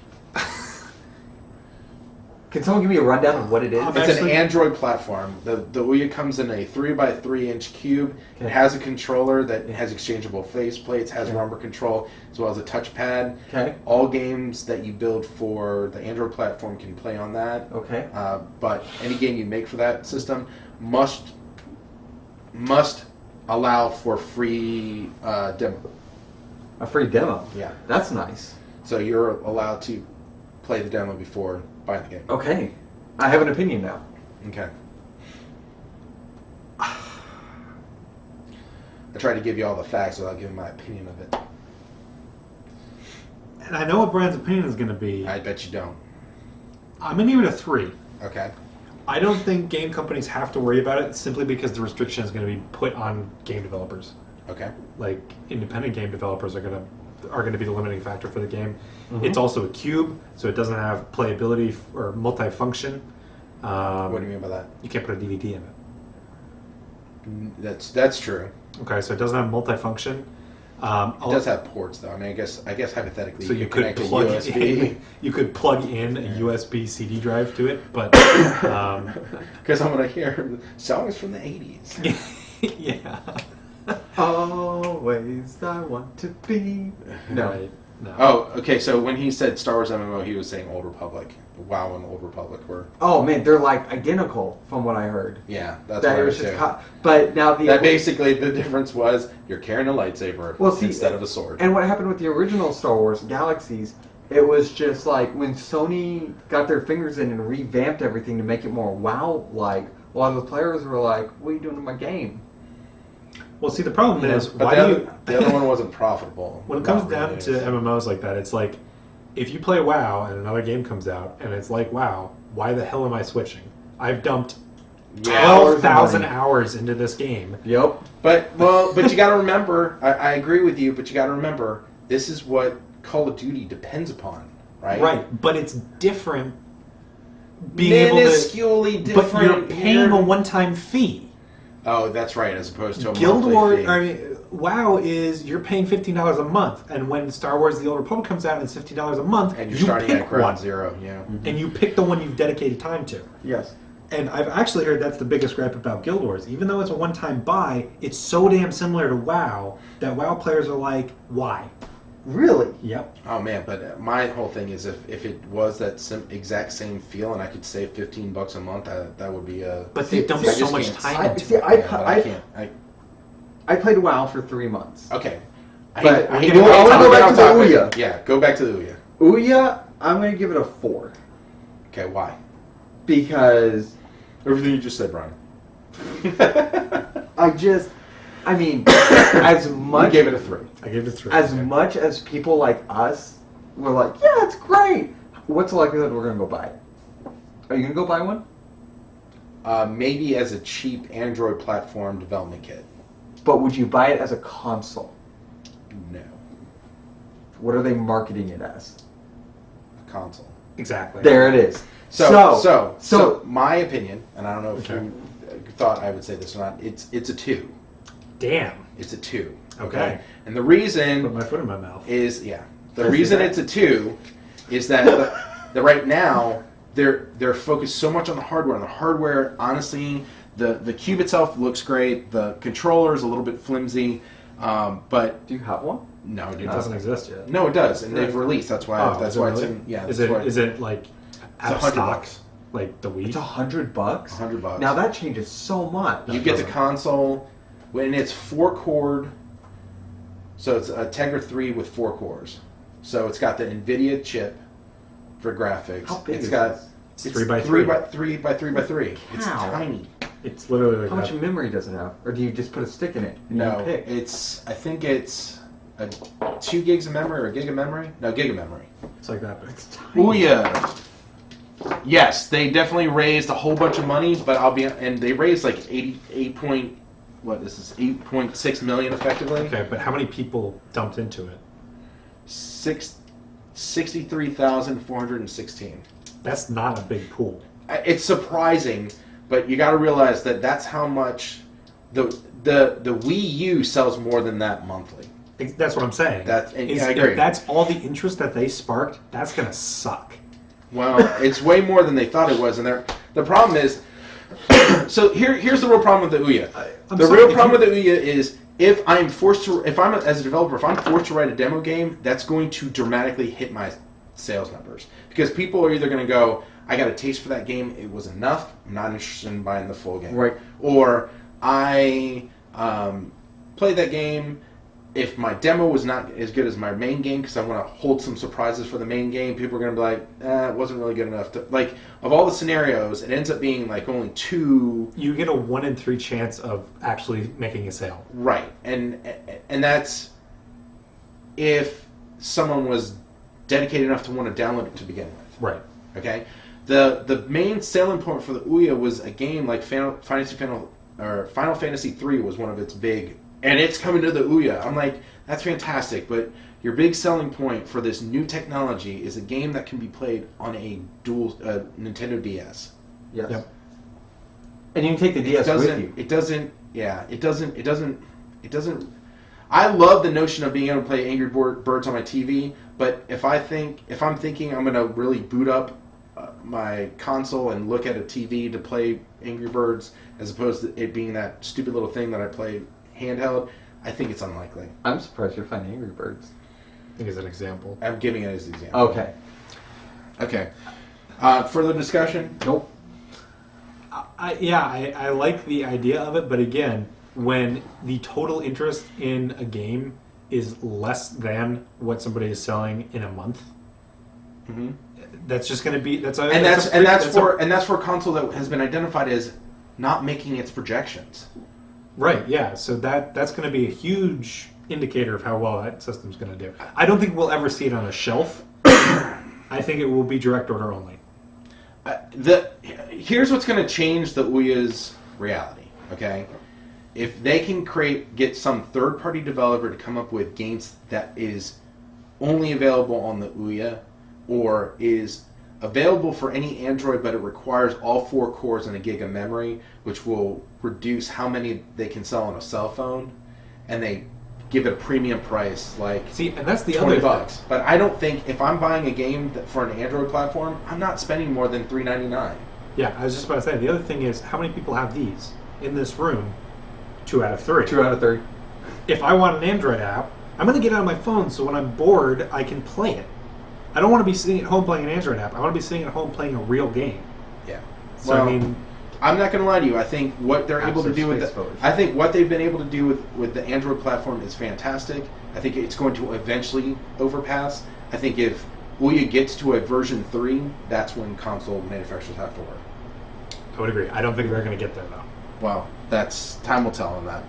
Can someone give me a rundown of what it is? It's an Android platform. The Ouya comes in a 3x3-inch cube. Okay. It has a controller that has exchangeable faceplates, has rumble control, as well as a touchpad. Okay. All games that you build for the Android platform can play on that. Okay. But any game you make for that system must allow for free demo. A free demo? Yeah. That's nice. So you're allowed to play the demo before buying the game. Okay. I have an opinion now. Okay. I tried to give you all the facts without giving my opinion of it. And I know what Brian's opinion is going to be. I bet you don't. I'm going to give it a 3. Okay. I don't think game companies have to worry about it simply because the restriction is going to be put on game developers. Okay. Like, independent game developers are going to be the limiting factor for the game. Mm-hmm. It's also a cube, so it doesn't have playability or multifunction. What do you mean by that? You can't put a DVD in it. That's true. Okay, so it doesn't have multifunction. It does have ports, though. I mean, I guess hypothetically, So you could connect a plug USB. you could plug in a USB CD drive to it, but Because I'm gonna hear songs from the '80s. yeah. Always I want to be. No. Right. No. Oh, okay. So when he said Star Wars MMO, he was saying Old Republic. WoW and Old Republic were. Oh man, they're like identical from what I heard. Yeah, that's That what I it was was too. just but now That basically the difference was you're carrying a lightsaber instead of a sword. And what happened with the original Star Wars Galaxies, it was just like when Sony got their fingers in and revamped everything to make it more WoW-like, a lot of the players were like, what are you doing to my game? Well, see, the problem is, But why the do other, you... the other one wasn't profitable. When it Not comes down really. to MMOs like that, it's like, if you play WoW and another game comes out and it's like WoW, why the hell am I switching? I've dumped Yeah. 12,000 hours into this game. Yep. But you got to remember. I agree with you, but you got to remember this is what Call of Duty depends upon, right? Right, but it's different being able to... Minusculely different. But you're paying a one-time fee. Oh, that's right, as opposed to a Guild monthly Wars, fee. I mean, WoW is you're paying $15 a month, and when Star Wars: The Old Republic comes out, and it's $15 a month. And you're you starting pick at ground one, zero, yeah. and you pick the one you've dedicated time to. Yes. And I've actually heard that's the biggest gripe about Guild Wars. Even though it's a one-time buy, it's so damn similar to WoW that WoW players are like, why? Really? Yep. Oh man, but my whole thing is if it was that exact same feel and I could save $15 a month, that would be a. But they dump I so just much can't. time I- into see, it. Yeah, but I can't. I played WoW for 3 months. Okay. But I hate you know what? I wanna go back to the off topic. Ouya. Yeah, go back to the Ouya. Ouya, I'm going to give it a 4. Okay, why? Because Everything you just said, Brian. I mean, as You much gave it a 3. I gave it 3. as Okay. much as people like us were like, yeah, it's great. What's the likelihood we're going to go buy it? Are you going to go buy one? Maybe as a cheap Android platform development kit. But would you buy it as a console? No. What are they marketing it as? A console. Exactly. There it is. So my opinion, and I don't know if Okay. you thought I would say this or not, it's a 2. Damn. It's a 2. Okay. And the reason Put my foot in my mouth. is the I see reason that. it's a 2 is that the right now they're focused so much on the hardware. And the hardware, honestly, the cube itself looks great. The controller is a little bit flimsy, but Do you have one? no, It doesn't exist yet. No, it does, and they've released. That's why. Oh, that's is it why really? it's in. Yeah. Is that's it why is it like out of $100 stock? Like the Wii? It's $100. $100. Now that changes so much. You get the console when it's 4-core. So it's a Tegra 3 with 4 cores. So it's got the NVIDIA chip for graphics. How big It's is got this? It's 3 by 3. 3 by 3 by 3. It's Cow. tiny. It's literally like How much that. memory does it have? Or do you just put a stick in it and No, you pick? I think it's 2 gigs of memory or a gig of memory. No, gig of memory. It's like that big. It's tiny. Ouya. Yes, they definitely raised a whole bunch of money, but and they raised like 8.6 million effectively. Okay, but how many people dumped into it? 63,416. That's not a big pool. It's surprising, but you got to realize that that's how much the Wii U sells more than that monthly. That's what I'm saying. I agree. If that's all the interest that they sparked, that's gonna suck. Well, it's way more than they thought it was, and the problem is. So here's the real problem with the Ouya. The real problem with the Ouya is if I'm as a developer, if I'm forced to write a demo game, that's going to dramatically hit my sales numbers because people are either going to go, I got a taste for that game, it was enough, I'm not interested in buying the full game, Right. or I played that game. If my demo was not as good as my main game, because I want to hold some surprises for the main game, people are going to be like, it wasn't really good enough. Like, of all the scenarios, it ends up being like only 2. You get a 1 in 3 chance of actually making a sale. Right. And that's if someone was dedicated enough to want to download it to begin with. Right. Okay? The main selling point for the Ouya was a game like Final Fantasy 3 was one of its big. And it's coming to the Ouya. I'm like, that's fantastic, but your big selling point for this new technology is a game that can be played on a dual Nintendo DS. Yes. Yep. And you can take the DS with you. It doesn't. I love the notion of being able to play Angry Birds on my TV, but if I'm thinking I'm going to really boot up my console and look at a TV to play Angry Birds, as opposed to it being that stupid little thing that I play handheld, I think it's unlikely. I'm surprised you're finding Angry Birds. I think as an example. I'm giving it as an example. Okay. Okay. Further discussion? Nope. I like the idea of it, but again, when the total interest in a game is less than what somebody is selling in a month, that's just going to be that's for a console that has been identified as not making its projections. Right. Yeah. So that's going to be a huge indicator of how well that system's going to do. I don't think we'll ever see it on a shelf. I think it will be direct order only. Here's what's going to change the Ouya's reality. Okay. If they can get some third-party developer to come up with games that is only available on the Ouya, or is available for any Android, but it requires all 4 cores and a gig of memory, which will reduce how many they can sell on a cell phone, and they give it a premium price, like and that's the $20. other thing. But I don't think if I'm buying a game for an Android platform, I'm not spending more than $3.99. Yeah, I was just about to say, the other thing is, how many people have these in this room? 2 out of 3. 2 out of 3. If I want an Android app, I'm going to get it on my phone so when I'm bored, I can play it. I don't want to be sitting at home playing an Android app. I want to be sitting at home playing a real game. Yeah. So, well, I mean, I'm not going to lie to you. I think what they're able to do what they've been able to do with the Android platform is fantastic. I think it's going to eventually overpass. I think if Ouya gets to a version 3, that's when console manufacturers have to work. I would agree. I don't think they're going to get there, though. Well, time will tell on that.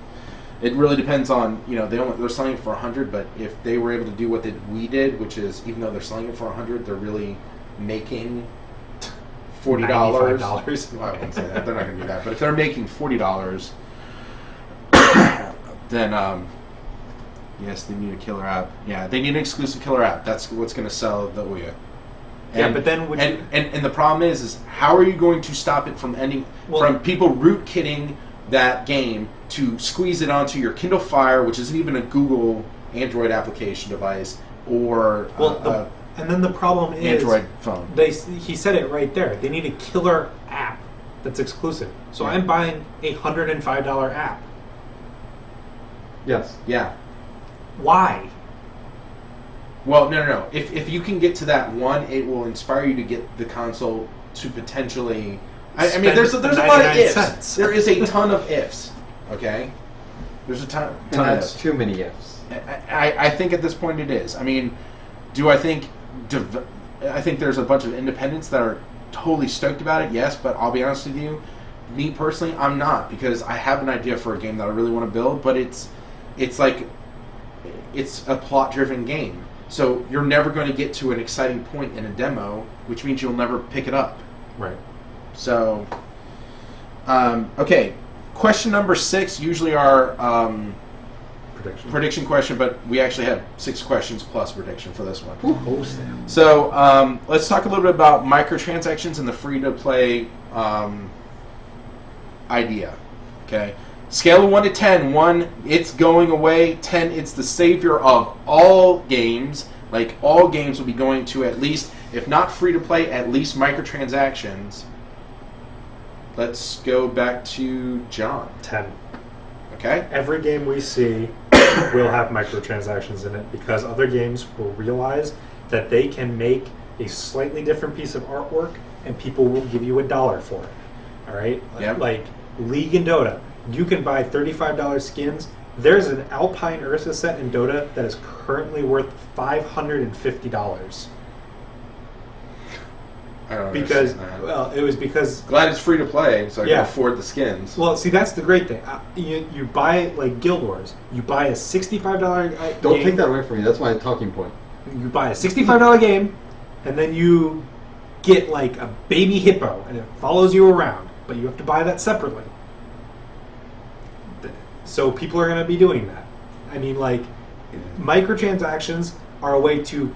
It really depends on, they're selling it for 100, but if they were able to do what we did, which is even though they're selling it for 100, they're really making $40. $95. Well, I wouldn't say that. They're not going to do that. But if they're making $40, then yes, they need a killer app. Yeah, they need an exclusive killer app. That's what's going to sell the Ouya. Yeah, but then and the problem is how are you going to stop it from from people rootkitting that game to squeeze it onto your Kindle Fire, which isn't even a Google Android application device, or and then the problem is Android phone. He said it right there. They need a killer app that's exclusive. So yeah. I'm buying a $105 app. Yes. Yeah. Why? Well, no. If you can get to that one, it will inspire you to get the console to potentially. I mean, there's a lot of ifs. Cents. There is a ton of ifs. Okay. There's a ton of that's ifs. Too many ifs. I think at this point it is. I mean, do I think? I think there's a bunch of independents that are totally stoked about it. Yes, but I'll be honest with you. Me personally, I'm not, because I have an idea for a game that I really want to build, but it's a plot-driven game. So you're never going to get to an exciting point in a demo, which means you'll never pick it up. Right. So, okay. Question number 6, usually our prediction question, but we actually have 6 questions plus prediction for this one. Ooh. So let's talk a little bit about microtransactions and the free-to-play idea. Okay. Scale of 1 to 10. 1, it's going away. 10, it's the savior of all games. Like, all games will be going to at least, if not free-to-play, at least microtransactions. Let's go back to John. 10. Okay. Every game we see will have microtransactions in it, because other games will realize that they can make a slightly different piece of artwork and people will give you $1 for it. All right? Yep. Like League and Dota. You can buy $35 skins. There's an Alpine Ursa set in Dota that is currently worth $550. I don't because understand that. Well, it was because glad it's free to play, so I can afford the skins. Well, see, that's the great thing. You buy like Guild Wars. You buy a $65 Don't game. take that away from me. That's my talking point. You buy a $65 game, and then you get like a baby hippo, and it follows you around. But you have to buy that separately. So people are going to be doing that. I mean, like, microtransactions are a way to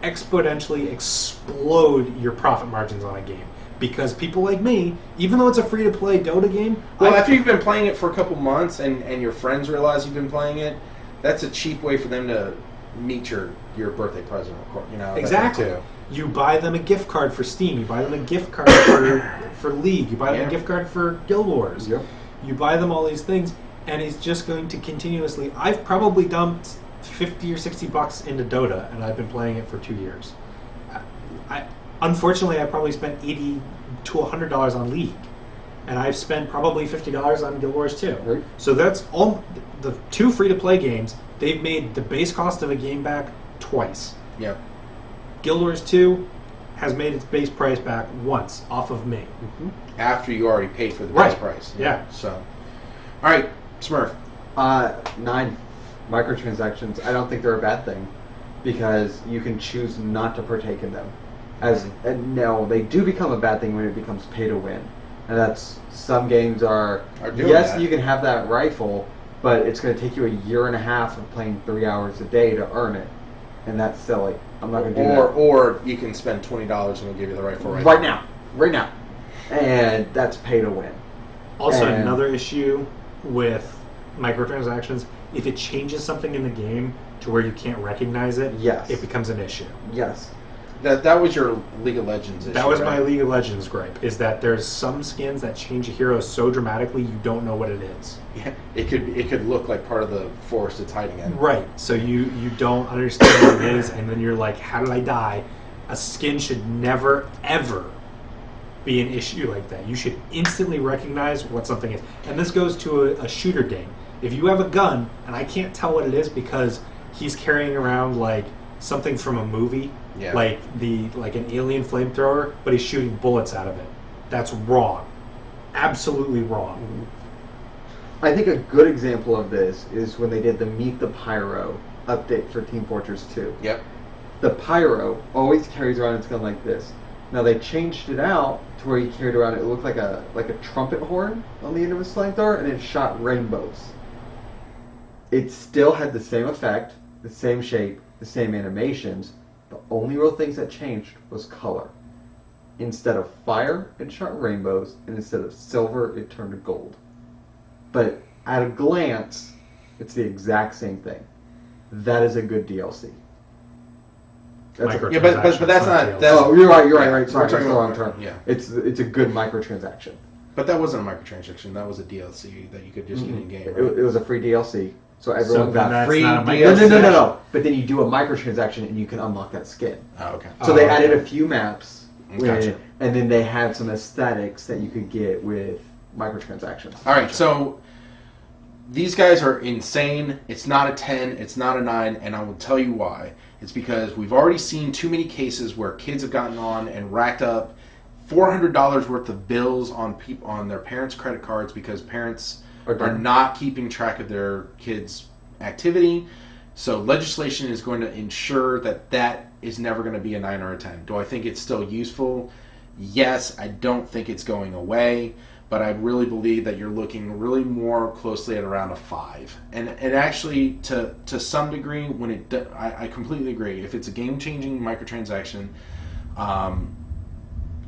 exponentially explode your profit margins on a game. Because people like me, even though it's a free-to-play Dota game... Well, after you've been playing it for a couple months and your friends realize you've been playing it, that's a cheap way for them to meet your birthday present, you know. Exactly. Too. You buy them a gift card for Steam. You buy them a gift card for League. You buy them a gift card for Guild Wars. Yep. You buy them all these things, and it's just going to continuously. I've probably dumped $50 or $60 into Dota, and I've been playing it for 2 years. Unfortunately, I probably spent $80 to $100 on League, and I've spent probably $50 on Guild Wars too. Right. So that's all. The 2 free-to-play games, they've made the base cost of a game back twice. Yep. Guild Wars 2 has made its base price back once off of me. Mm-hmm. After you already paid for the base price. Yeah. So, all right, Smurf. 9 microtransactions. I don't think they're a bad thing because you can choose not to partake in them. And no, they do become a bad thing when it becomes pay to win. And that's some games are doing yes, that. you can have that rifle, but it's going to take you a year and a half of playing 3 hours a day to earn it, and that's silly. I'm not going to do that. Or you can spend $20 and we'll give you the rifle right now, and that's pay to win. Also, And- another issue with microtransactions, if it changes something in the game to where you can't recognize it, Yes. it becomes an issue. Yes. That was your League of Legends issue. That was right? my League of Legends gripe, is that there's some skins that change a hero so dramatically you don't know what it is. Yeah, it could look like part of the forest it's hiding in. Right, so you don't understand what it is, and then you're like, how did I die? A skin should never, ever be an issue like that. You should instantly recognize what something is. And this goes to a shooter game. If you have a gun, and I can't tell what it is because he's carrying around like something from a movie, Yeah. like an alien flamethrower, but he's shooting bullets out of it. That's wrong. Absolutely wrong. I think a good example of this is when they did the Meet the Pyro update for Team Fortress 2. Yep. The Pyro always carries around its gun like this. Now they changed it out to where he carried around it looked like a trumpet horn on the end of his flamethrower, and it shot rainbows. It still had the same effect, the same shape, the same animations. The only real things that changed was color. Instead of fire, it shot rainbows, and instead of silver, it turned to gold. But at a glance, it's the exact same thing. That is a good DLC. Yeah, but that's not. Oh, you're right. Sorry, We're talking that's the wrong about- term. yeah. It's a good microtransaction. But that wasn't a microtransaction. That was a DLC that you could just get in game. Right? It was a free DLC, so everyone then got that's free. not a No. microtransaction. But then you do a microtransaction and you can unlock that skin. Oh, okay. So they added a few maps, Gotcha. and then they had some aesthetics that you could get with microtransactions. All right, so these guys are insane. It's not a 10, it's not a 9, and I will tell you why. It's because we've already seen too many cases where kids have gotten on and racked up $400 worth of bills on their parents' credit cards because parents are not keeping track of their kids' activity. So legislation is going to ensure that is never going to be a 9 or a 10. Do I think it's still useful? Yes, I don't think it's going away. But I really believe that you're looking really more closely at around a 5. And actually, to some degree, I completely agree. If it's a game-changing microtransaction,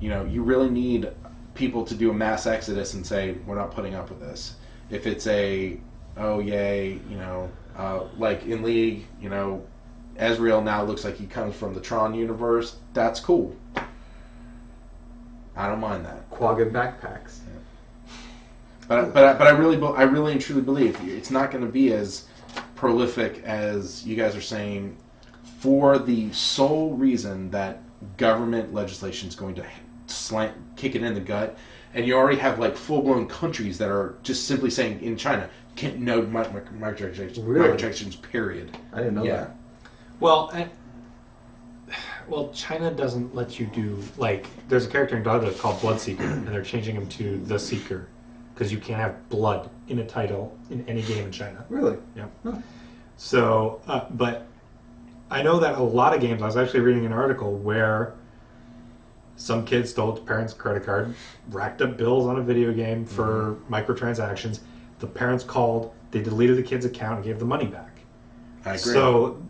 you really need people to do a mass exodus and say, we're not putting up with this. If it's oh yay, like in League, Ezreal now looks like he comes from the Tron universe, that's cool. I don't mind that. Quagga backpacks. But I really and truly believe it's not going to be as prolific as you guys are saying, for the sole reason that government legislation is going to kick it in the gut, and you already have like full-blown countries that are just simply saying in China can't no microtransactions, Really? microtransactions, period. I didn't know that. Well, China doesn't let you do, like, there's a character in Dota called Bloodseeker, and they're changing him to The Seeker, because you can't have blood in a title in any game in China. Really? Yeah. Huh. So, but I know that a lot of games, I was actually reading an article where some kid stole the parents' credit card, racked up bills on a video game for microtransactions. The parents called, they deleted the kid's account and gave the money back. I agree. So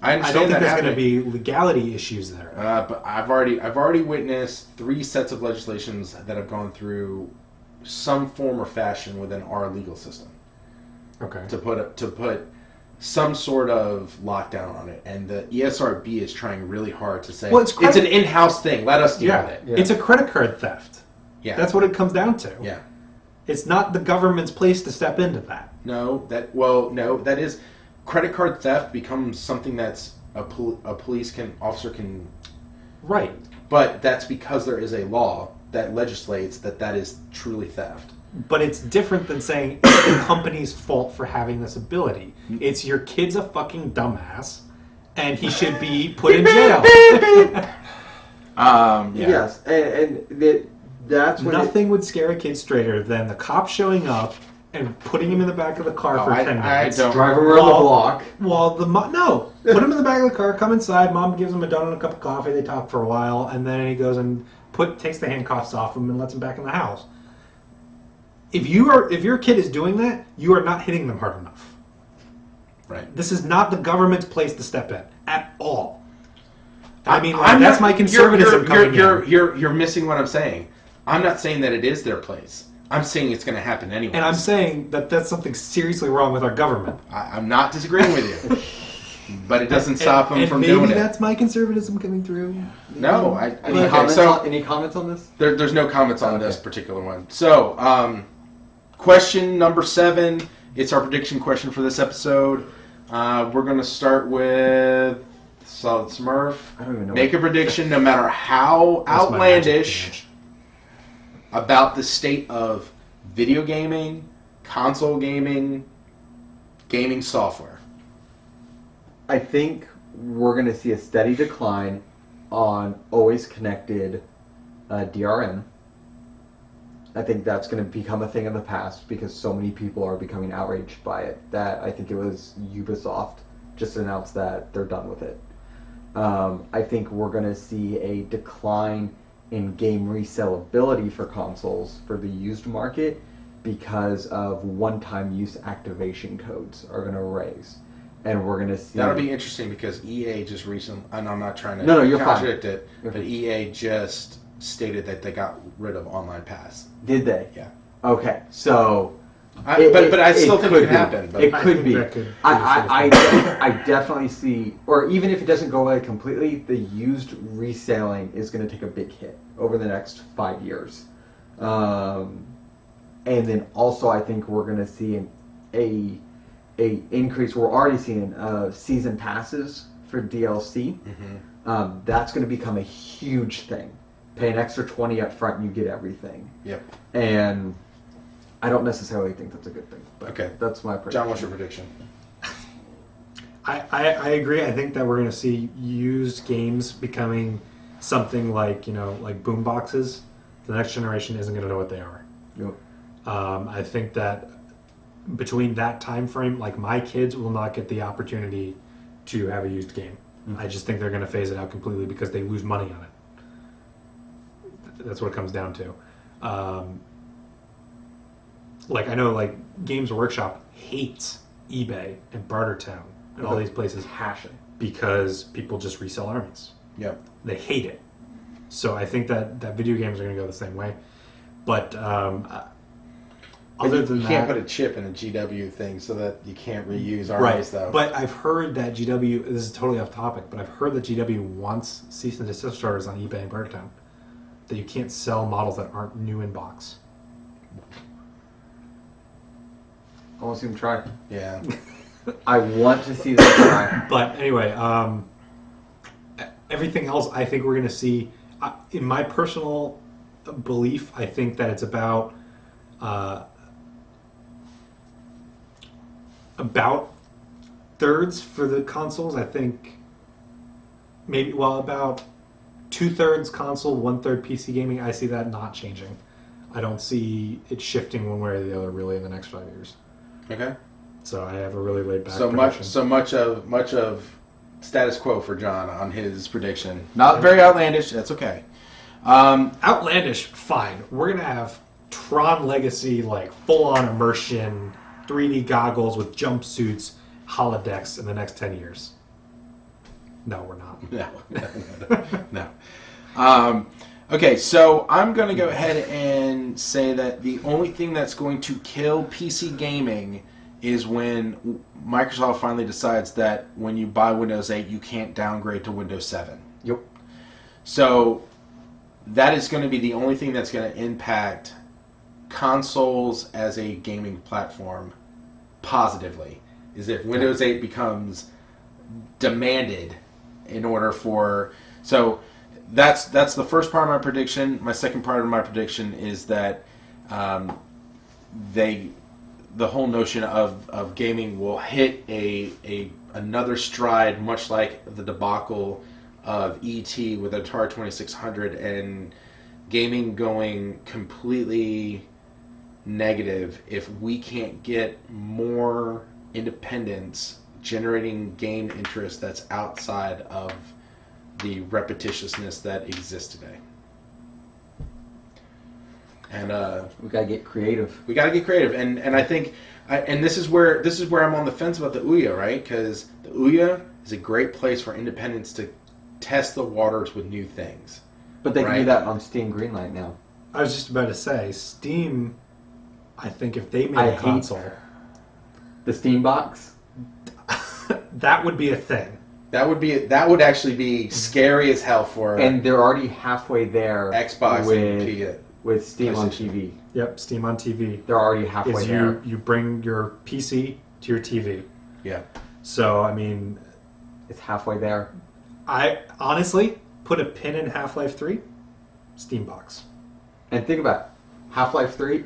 I I understand don't think that there's going to happening. be legality issues there. But I've already witnessed 3 sets of legislations that have gone through some form or fashion within our legal system Okay. to put some sort of lockdown on it, and the ESRB is trying really hard to say, Well, it's an in-house thing, let us deal with it. Yeah. It's a credit card theft. Yeah. That's what it comes down to. Yeah. It's not the government's place to step into that. No, that is, credit card theft becomes something that's a police officer can... Right. But that's because there is a law that legislates that is truly theft. But it's different than saying it's the company's fault for having this ability. It's your kid's a fucking dumbass, and he should be put in jail. Yeah. Yes, and that's when Nothing would scare a kid straighter than the cop showing up and putting him in the back of the car for 10 minutes. I don't. drive him around the block. Well, no. Put him in the back of the car, come inside, mom gives him a donut and a cup of coffee, they talk for a while, and then he goes and takes the handcuffs off him and lets him back in the house. If your kid is doing that, you are not hitting them hard enough. Right. This is not the government's place to step in at all. I mean, that's my conservatism coming in. You're missing what I'm saying. I'm not saying that it is their place. I'm saying it's going to happen anyway. And I'm saying that that's something seriously wrong with our government. I'm not disagreeing with you. But it doesn't stop them from doing it. Maybe that's my conservatism coming through. No. Any comments on this? There's no comments on this particular one. So, question number 7. It's our prediction question for this episode. We're going to start with Solid Smurf. I don't even know. Make a prediction, no matter how outlandish, about the state of video gaming, console gaming, gaming software. I think we're going to see a steady decline on always connected DRM. I think that's going to become a thing of the past because so many people are becoming outraged by it that I think it was Ubisoft just announced that they're done with it. I think we're going to see a decline in game resellability for consoles for the used market because of one-time use activation codes are going to raise. And we're going to see... That'll be interesting because EA just recently... And I'm not trying to contradict it, but EA just stated that they got rid of Online Pass. Did they? Yeah. Okay, so... But I still think it could happen. But it could be. I definitely see... Or even if it doesn't go away completely, the used reselling is going to take a big hit over the next 5 years. And then also I think we're going to see a increase. We're already seeing season passes for DLC. Mm-hmm. That's going to become a huge thing. Pay an extra $20 up front and you get everything. Yep. And I don't necessarily think that's a good thing. But okay. That's my prediction. John, what's your prediction? I agree. I think that we're going to see used games becoming something like boom boxes. The next generation isn't going to know what they are. Yep. I think that between that time frame, like my kids will not get the opportunity to have a used game. Mm-hmm. I just think they're going to phase it out completely because they lose money on it. That's what it comes down to. I know Games Workshop hates eBay and Bartertown and all these places because people just resell armies. Yep. They hate it. So I think that video games are going to go the same way. But other than that... You can't put a chip in a GW thing so that you can't reuse armies, though. But I've heard that GW... This is totally off topic, but I've heard that GW wants cease and desist orders on eBay and Bartertown. That you can't sell models that aren't new in box. I want to see them try. Yeah. I want to see them try. But anyway, everything else I think we're going to see... in my personal belief, I think that it's about thirds for the consoles. I think about 2/3 console, 1/3 PC gaming. I see that not changing. I don't see it shifting one way or the other really in the next 5 years. Okay. So I have a really laid back prediction. So much of status quo for John on his prediction. Not very outlandish. That's okay. Outlandish, fine. We're gonna have Tron Legacy, full-on immersion, 3D goggles with jumpsuits, holodecks in the next 10 years. No, we're not. No. Okay, so I'm going to go ahead and say that the only thing that's going to kill PC gaming is when Microsoft finally decides that when you buy Windows 8, you can't downgrade to Windows 7. Yep. So that is going to be the only thing that's going to impact consoles as a gaming platform positively, is if Windows 8 becomes demanded in order for... So that's the first part of my prediction. My second part of my prediction is that the whole notion of gaming will hit another stride, much like the debacle of ET with Atari 2600, and gaming going completely negative if we can't get more independence generating game interest that's outside of the repetitiousness that exists today. And we gotta get creative. And I think, and this is where I'm on the fence about the Ouya, right? Because the Ouya is a great place for independents to test the waters with new things. But they can do that on Steam Greenlight now. I was just about to say, Steam, I think if they made a console... The Steam box? That would be a thing. That would actually be scary as hell for... And they're already halfway there Xbox with Steam on TV. Yep, Steam on TV. They're already halfway there. You bring your PC to your TV. Yeah. So, I mean... It's halfway there. I honestly put a pin in Half-Life 3, Steam box. And think about it. Half-Life 3,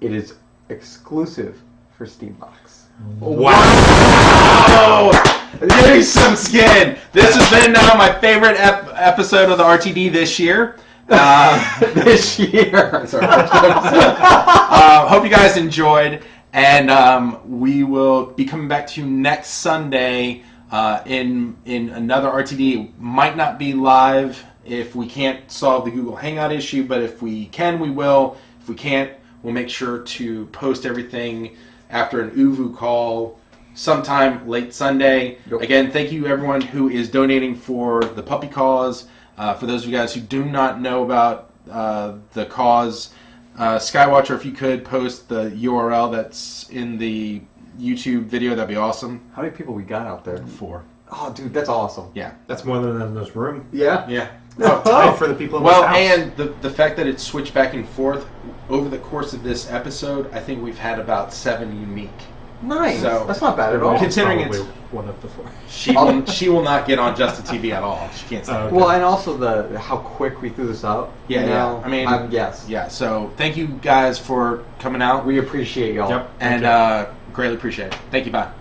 it is exclusive for Steam box. Wow! Give me some skin! This has been my favorite episode of the RTD this year. This year. Sorry. Hope you guys enjoyed, and we will be coming back to you next Sunday in another RTD. Might not be live if we can't solve the Google Hangout issue, but if we can, we will. If we can't, we'll make sure to post everything after an UVU call sometime late Sunday. Yep. Again, thank you everyone who is donating for the puppy cause. For those of you guys who do not know about the cause, Skywatcher, if you could post the URL that's in the YouTube video, that'd be awesome. How many people we got out there? 4. Oh, dude, that's awesome. Yeah. That's more than in this room. Yeah? Yeah. Tight for the people in this house. And the fact that it switched back and forth over the course of this episode, I think we've had about 7 unique. Nice. So, that's not bad at all. Considering Probably it's one of the 4. She will not get on Just the TV at all. She can't say. Okay. Well, and also how quick we threw this up. Yeah, yeah. I mean, yes. Yeah. So thank you guys for coming out. We appreciate y'all. Yep. And greatly appreciate it. Thank you. Bye.